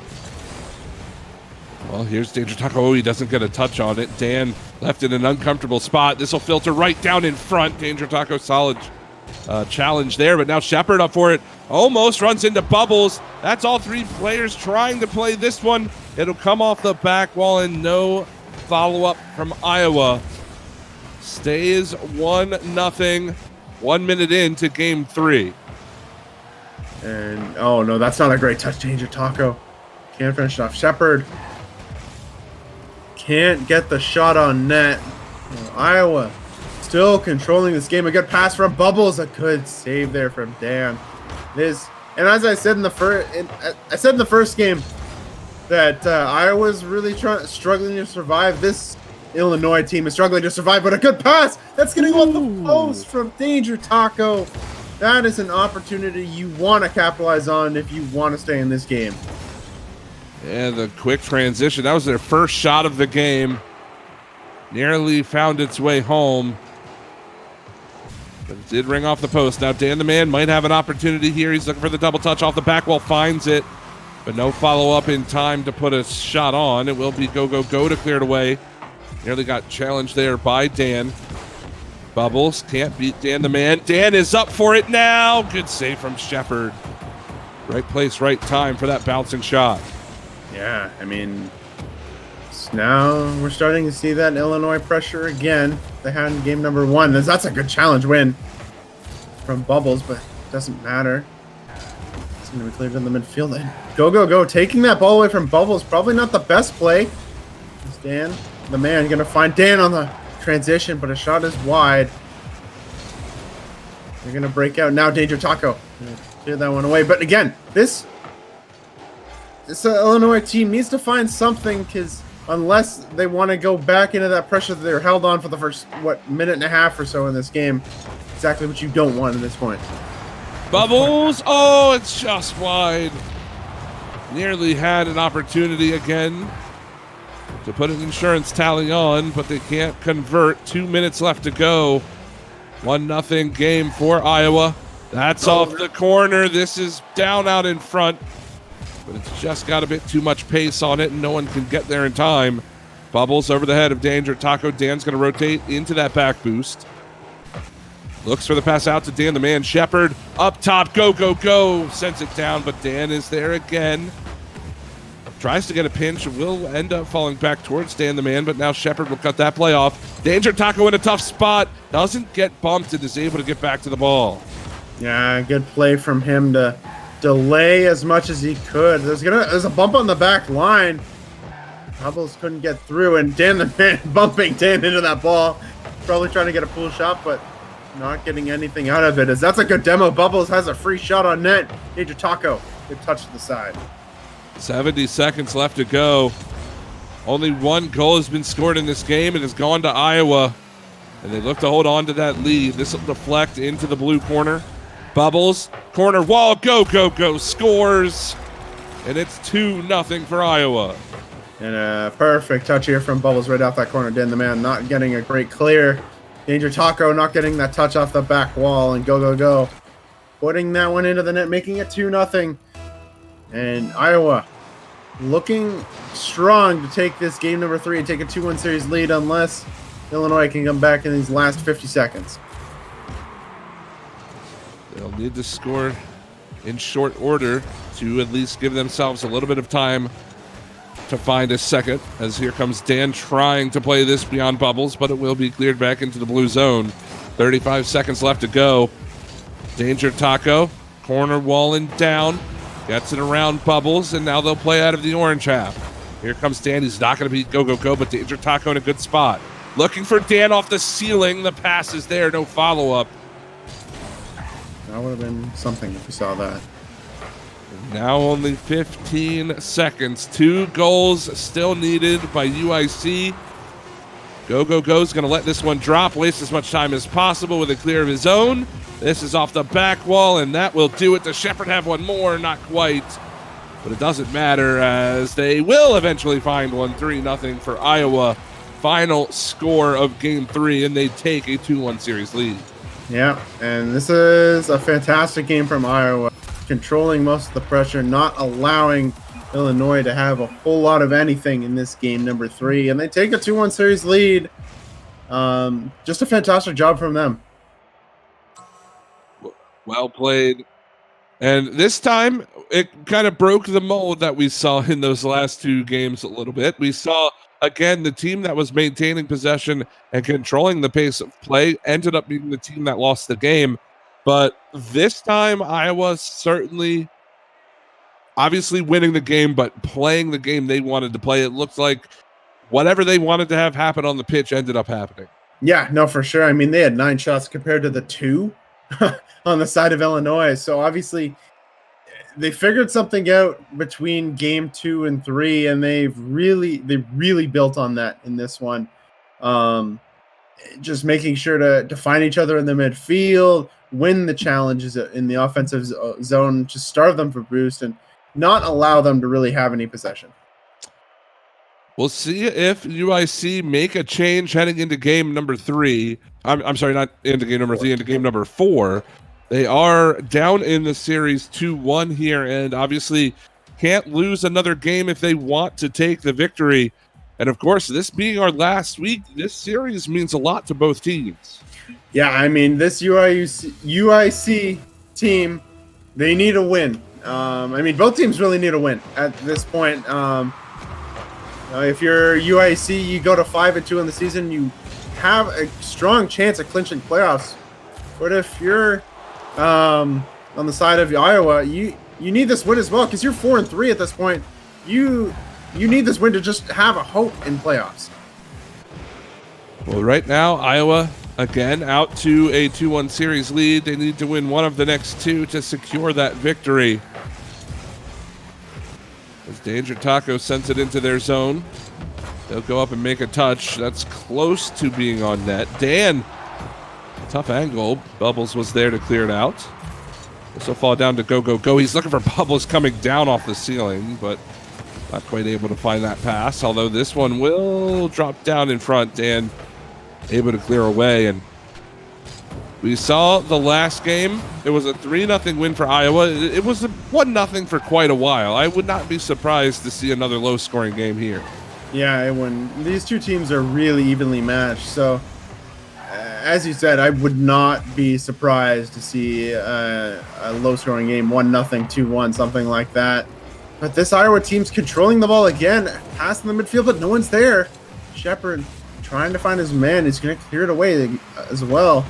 Well, here's Danger Taco. Oh, he doesn't get a touch on it. Dan left in an uncomfortable spot. This will filter right down in front. Danger Taco solid challenge there, but now Shepard up for it. Almost runs into Bubbles. That's all 3 players trying to play this one. It'll come off the back wall and no follow-up from Iowa. Stays 1-0. 1 minute into game 3. And, oh no, that's not a great touch, Danger Taco. Can't finish it off. Shepard can't get the shot on net. Iowa still controlling this game. A good pass from Bubbles. A good save there from Dan. And as I said in the first game, that Iowa's really struggling to survive. This Illinois team is struggling to survive, but a good pass. That's going to go off the post from Danger Taco. That is an opportunity you want to capitalize on if you want to stay in this game. Yeah, the quick transition. That was their first shot of the game. Nearly found its way home. But it did ring off the post. Now Dan the Man might have an opportunity here. He's looking for the double touch off the back wall. Finds it. But no follow-up in time to put a shot on. It will be go to clear it away. Nearly got challenged there by Dan. Bubbles can't beat Dan the Man. Dan is up for it now. Good save from Shepard. Right place, right time for that bouncing shot. Yeah, I mean, now we're starting to see that Illinois pressure again. They had in game number 1. That's a good challenge win from Bubbles, but it doesn't matter. It's going to be cleared in the midfield. And go. Taking that ball away from Bubbles, probably not the best play. It's Dan, the Man, going to find Dan on the transition, but a shot is wide. They're going to break out now. Danger Taco. Clear that one away. But again, this Illinois team needs to find something, because unless they want to go back into that pressure that they're held on for the first, minute and a half or so in this game, exactly what you don't want at this point. Bubbles. Oh, it's just wide. Nearly had an opportunity again to put an insurance tally on, but they can't convert. 2 minutes left to go. 1-0 game for Iowa. That's off the corner. This is down out in front, but it's just got a bit too much pace on it, and no one can get there in time. Bubbles over the head of Danger Taco. Dan's going to rotate into that back boost. Looks for the pass out to Dan the Man. Shepard up top. Go. Sends it down, but Dan is there again. Tries to get a pinch. Will end up falling back towards Dan the Man, but now Shepard will cut that play off. Danger Taco in a tough spot. Doesn't get bumped and is able to get back to the ball. Yeah, good play from him to delay as much as he could. There's a bump on the back line. Bubbles couldn't get through, and Dan the Man bumping Dan into that ball. Probably trying to get a full shot, but not getting anything out of it. As that's a good demo. Bubbles has a free shot on net. Danger Taco, good touch to the side. 70 seconds left to go. Only 1 goal has been scored in this game. It has gone to Iowa, and they look to hold on to that lead. This will deflect into the blue corner. Bubbles, corner wall, go, scores, and it's 2-0 for Iowa. And a perfect touch here from Bubbles right off that corner. Dan the Man not getting a great clear. Danger Taco not getting that touch off the back wall, and go. Putting that one into the net, making it 2-0. And Iowa looking strong to take this game number 3 and take a 2-1 series lead, unless Illinois can come back in these last 50 seconds. They'll need to score in short order to at least give themselves a little bit of time to find a second, as here comes Dan trying to play this beyond Bubbles, but it will be cleared back into the blue zone. 35 seconds left to go. Danger Taco, corner walling down, gets it around Bubbles, and now they'll play out of the orange half. Here comes Dan. He's not going to beat go, but Danger Taco in a good spot. Looking for Dan off the ceiling. The pass is there, no follow-up. That would have been something if we saw that. Now only 15 seconds. 2 goals still needed by UIC. Go's going to let this one drop, waste as much time as possible with a clear of his own. This is off the back wall, and that will do it. Does Shepard have one more? Not quite. but it doesn't matter as they will eventually find one. 3-0 for Iowa. Final score of game 3, and they take a 2-1 series lead. Yeah, and this is a fantastic game from Iowa, controlling most of the pressure, not allowing Illinois to have a whole lot of anything in this game number 3, and they take a 2-1 series lead. Just a fantastic job from them. Well played. And this time, it kind of broke the mold that we saw in those last 2 games a little bit. We saw, again, the team that was maintaining possession and controlling the pace of play ended up being the team that lost the game. But this time, Iowa certainly, obviously winning the game, but playing the game they wanted to play. It looked like whatever they wanted to have happen on the pitch ended up happening. Yeah, no, for sure. I mean, they had 9 shots compared to the 2 on the side of Illinois. So obviously they figured something out between game 2 and 3, and they really built on that in this one. Just making sure to find each other in the midfield, win the challenges in the offensive zone, just starve them for boost and not allow them to really have any possession. We'll see if UIC make a change heading into game number 3. I'm sorry, not into game number 3, into game number 4. They are down in the series 2-1 here, and obviously can't lose another game if they want to take the victory. And of course, this being our last week, this series means a lot to both teams. Yeah, I mean, this UIC team, they need a win. I mean, both teams really need a win at this point. If you're UIC, you go to 5-2 in the season, you have a strong chance of clinching playoffs. But if you're on the side of Iowa, you need this win as well, because you're 4-3 at this point. You need this win to just have a hope in playoffs. Well, right now, Iowa, again, out to a 2-1 series lead. They need to win one of the next 2 to secure that victory. As Danger Taco sends it into their zone, they'll go up and make a touch. That's close to being on net. Dan, tough angle. Bubbles was there to clear it out. This will fall down to Go. He's looking for Bubbles coming down off the ceiling, but not quite able to find that pass. Although this one will drop down in front. Dan able to clear away. And we saw the last game. It was a 3-0 win for Iowa. It was a 1-0 for quite a while. I would not be surprised to see another low-scoring game here. Yeah, when these 2 teams are really evenly matched. So, as you said, I would not be surprised to see a low-scoring game, 1-0, 2-1, something like that. But this Iowa team's controlling the ball again, passing the midfield, but no one's there. Shepard trying to find his man. He's going to clear it away as well.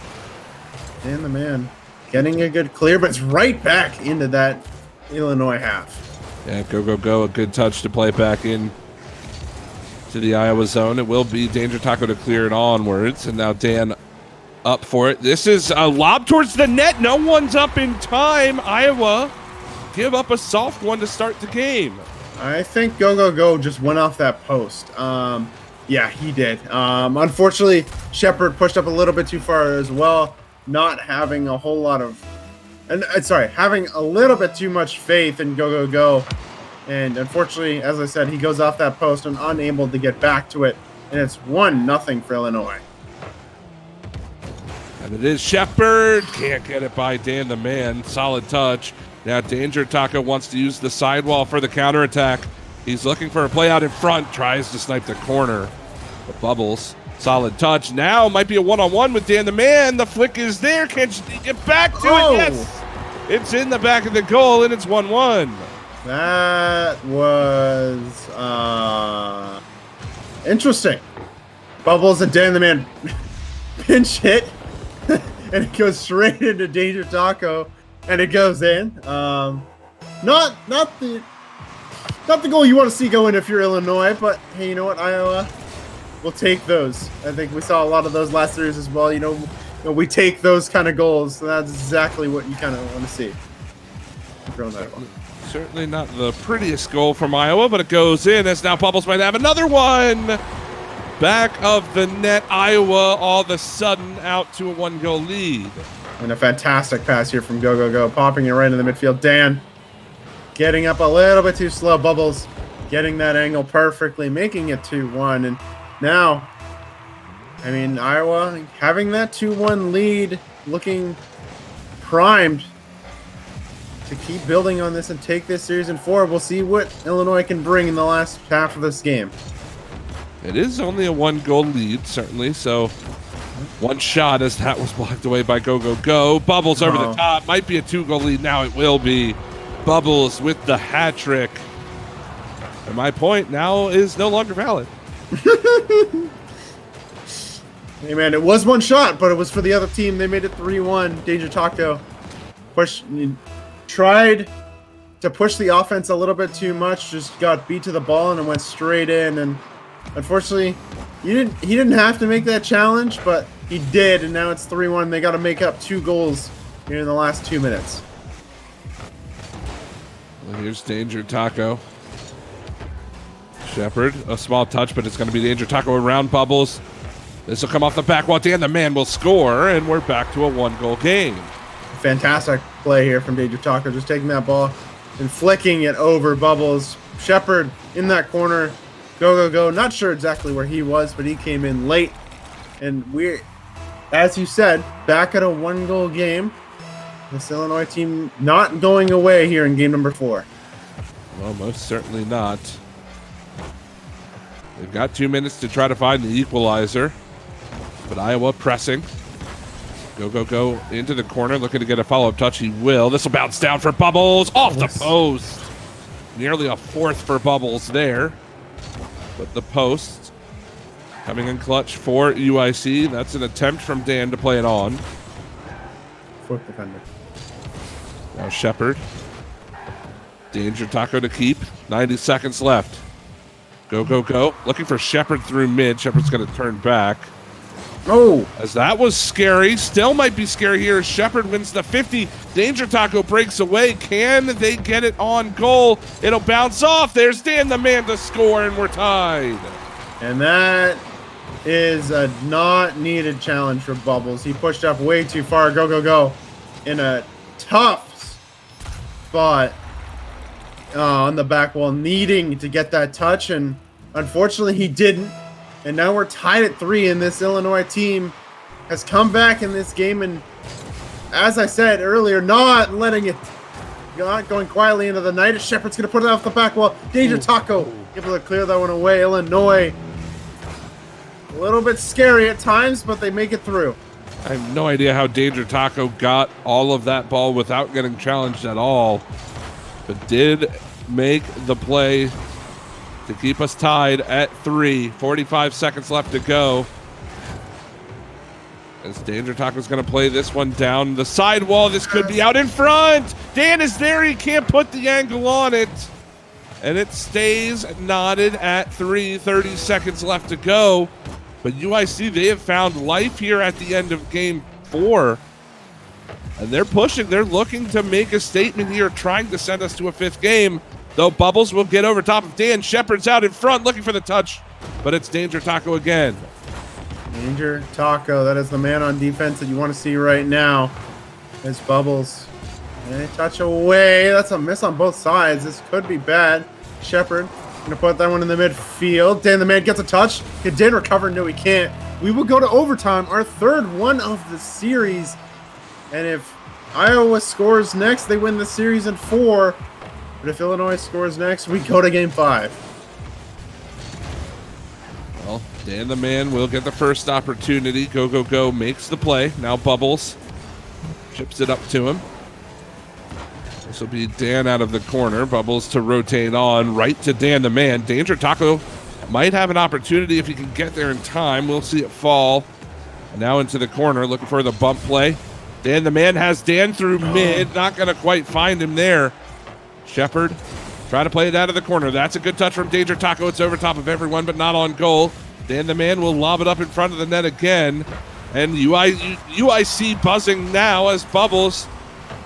And the man getting a good clear, but it's right back into that Illinois half. Yeah, Go. A good touch to play back in to the Iowa zone. It will be Danger Taco to clear it onwards. And now Dan up for it. This is a lob towards the net. No one's up in time. Iowa give up a soft one to start the game. I think Go just went off that post. Yeah, he did. Unfortunately, Shepard pushed up a little bit too far as well. Not having a whole lot of, having a little bit too much faith in Go. And unfortunately, as I said, he goes off that post and unable to get back to it. And it's 1-0 for Illinois. And it is Shepard. Can't get it by Dan the man. Solid touch. Now Danger Taco wants to use the sidewall for the counterattack. He's looking for a play out in front. Tries to snipe the corner. But Bubbles. Solid touch. Now might be a one-on-one with Dan the man. The flick is there. Can she get back to it? Yes. It's in the back of the goal, and it's 1-1. That was interesting. Bubbles and Dan the man pinch hit, and it goes straight into Danger Taco, and it goes in. Not the goal you want to see go in if you're Illinois, but hey, you know what, Iowa? We'll take those. I think we saw a lot of those last series as well. You know, we take those kind of goals. So that's exactly what you kind of want to see. Certainly not the prettiest goal from Iowa, but it goes in as now Bubbles might have another one. Back of the net, Iowa all of a sudden out to a 1-goal lead. And a fantastic pass here from Go. Popping it right in the midfield. Dan getting up a little bit too slow. Bubbles getting that angle perfectly, making it 2-1. And now, I mean, Iowa having that 2-1 lead, looking primed to keep building on this and take this series in 4. We'll see what Illinois can bring in the last half of this game. It is only a 1-goal lead, certainly, so one shot as that was blocked away by Go, Go, Go. Bubbles over the top. Might be a 2-goal lead. Now it will be. Bubbles with the hat trick. And my point now is no longer valid. Hey, man, it was one shot, but it was for the other team. They made it 3-1. Danger Taco tried to push the offense a little bit too much, just got beat to the ball and it went straight in. And unfortunately, he didn't have to make that challenge, but he did, and now it's 3-1. They got to make up 2 goals here in the last 2 minutes. Well, here's Danger Taco. Shepard, a small touch, but it's going to be Danger Taco around Bubbles. This will come off the back wall. Dan the man will score, and we're back to a 1-goal game. Fantastic play here from Danger Taco, just taking that ball and flicking it over Bubbles. Shepard in that corner. Go, go, go. Not sure exactly where he was, but he came in late. And we're, as you said, back at a 1-goal game. This Illinois team not going away here in game number 4. Well, most certainly not. They've got 2 minutes to try to find the equalizer. But Iowa pressing. Go, go, go into the corner, looking to get a follow-up touch. He will. This will bounce down for Bubbles. Off the post. Nearly a 4th for Bubbles there. But the post coming in clutch for UIC. That's an attempt from Dan to play it on. 4th defender. Now Shepard. Danger Taco to keep. 90 seconds left. Go, go, go. Looking for Shepard through mid. Shepard's going to turn back. Oh! As that was scary. Still might be scary here. Shepard wins the 50. Danger Taco breaks away. Can they get it on goal? It'll bounce off. There's Dan the man to score, and we're tied. And that is a not needed challenge for Bubbles. He pushed up way too far. Go, go, go. In a tough spot on the back wall, needing to get that touch. And unfortunately, he didn't. And now we're tied at 3, and this Illinois team has come back in this game. And as I said earlier, not going quietly into the night. Shepard's going to put it off the back wall. Danger Taco able to clear that one away. Illinois, a little bit scary at times, but they make it through. I have no idea how Danger Taco got all of that ball without getting challenged at all, but did make the play to keep us tied at 3. 45 seconds left to go. As Danger Taco's going to play this one down the side wall. This could be out in front. Dan is there. He can't put the angle on it. And it stays knotted at 3. 30 seconds left to go. But UIC, they have found life here at the end of game 4. And they're pushing. They're looking to make a statement here, trying to send us to a 5th game. Though Bubbles will get over top of Dan. Shepard's out in front looking for the touch. But it's Danger Taco again. Danger Taco, that is the man on defense that you want to see right now. As Bubbles, and a touch away. That's a miss on both sides. This could be bad. Shepard gonna put that one in the midfield. Dan the man gets a touch. Can Dan recover? No, he can't. We will go to overtime, our 3rd one of the series. And if Iowa scores next, they win the series in 4. But if Illinois scores next, we go to game 5. Well, Dan the man will get the first opportunity. Go, go, go makes the play. Now Bubbles chips it up to him. This will be Dan out of the corner. Bubbles to rotate on right to Dan the man. Danger Taco might have an opportunity if he can get there in time. We'll see it fall. And now into the corner, looking for the bump play. Dan the man has Dan through mid. Not going to quite find him there. Shepard trying to play it out of the corner. That's a good touch from Danger Taco. It's over top of everyone, but not on goal. Dan the man will lob it up in front of the net again. And UIC buzzing now as Bubbles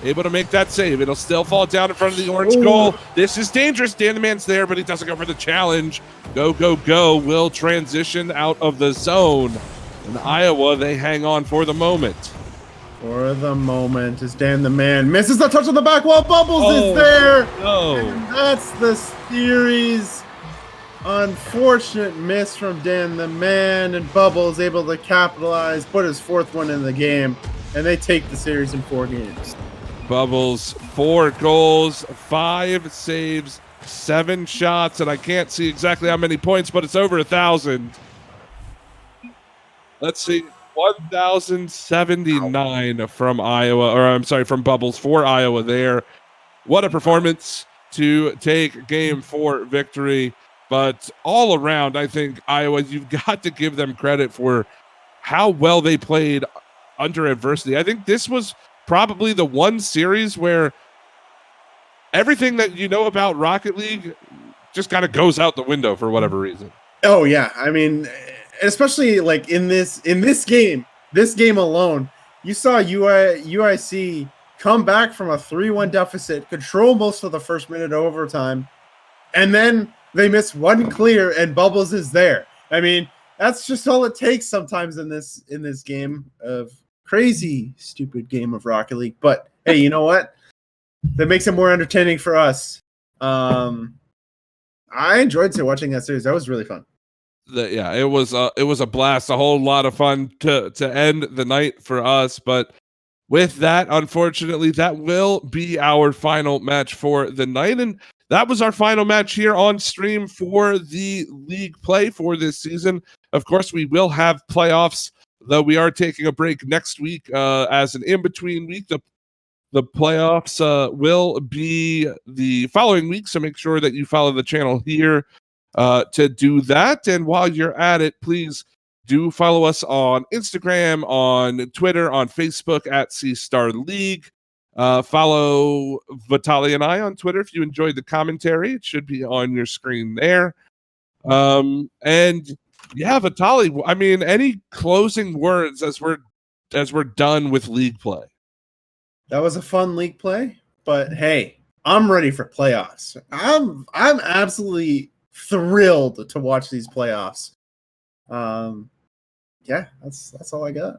able to make that save. It'll still fall down in front of the orange goal. This is dangerous. Dan the man's there, but he doesn't go for the challenge. Go, go, go will transition out of the zone. And Iowa, they hang on for the moment. for the moment as Dan the Man misses the touch on the back wall. Bubbles Oh, is there. no. And that's the series. Unfortunate miss from Dan the Man, and Bubbles able to capitalize, put his 4th one in the game, and they take the series in 4 games. Bubbles, 4 goals, 5 saves, 7 shots, and I can't see exactly how many points, but it's over 1,000. Let's see, 1,079 from Iowa, or I'm sorry, from Bubbles for Iowa there. What a performance to take game 4 victory. But all around, I think Iowa, you've got to give them credit for how well they played under adversity. I think this was probably the one series where everything that you know about Rocket League just kind of goes out the window for whatever reason. Oh yeah, I mean, especially like in this game alone, you saw UIC come back from a 3-1 deficit, control most of the first minute of overtime, and then they miss one clear and Bubbles is there. I mean, that's just all it takes sometimes in this game of crazy, stupid game of Rocket League. But hey, you know what? That makes it more entertaining for us. I enjoyed watching that series. That was really fun. Yeah, it was a blast, a whole lot of fun to end the night for us. But with that, unfortunately, that will be our final match for the night, and that was our final match here on stream for the league play for this season. Of course, we will have playoffs, though we are taking a break next week as an in-between week. The playoffs will be the following week, so make sure that you follow the channel here to do that. And while you're at it, please do follow us on Instagram, on Twitter, on Facebook at C Star League. Follow Vitaly and I on Twitter if you enjoyed the commentary. It should be on your screen there. And yeah, Vitaly, I mean, any closing words as we're done with league play? That was a fun league play, but hey, I'm ready for playoffs. I'm absolutely thrilled to watch these playoffs. Yeah, that's all I got.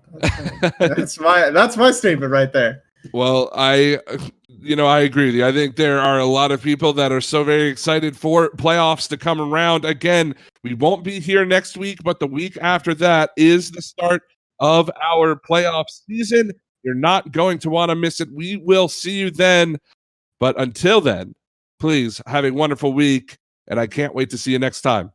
That's my statement right there. Well, I agree with you. I think there are a lot of people that are so very excited for playoffs to come around. Again, we won't be here next week, but the week after that is the start of our playoff season. You're not going to want to miss it. We will see you then. But until then, please have a wonderful week, and I can't wait to see you next time.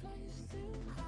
Place to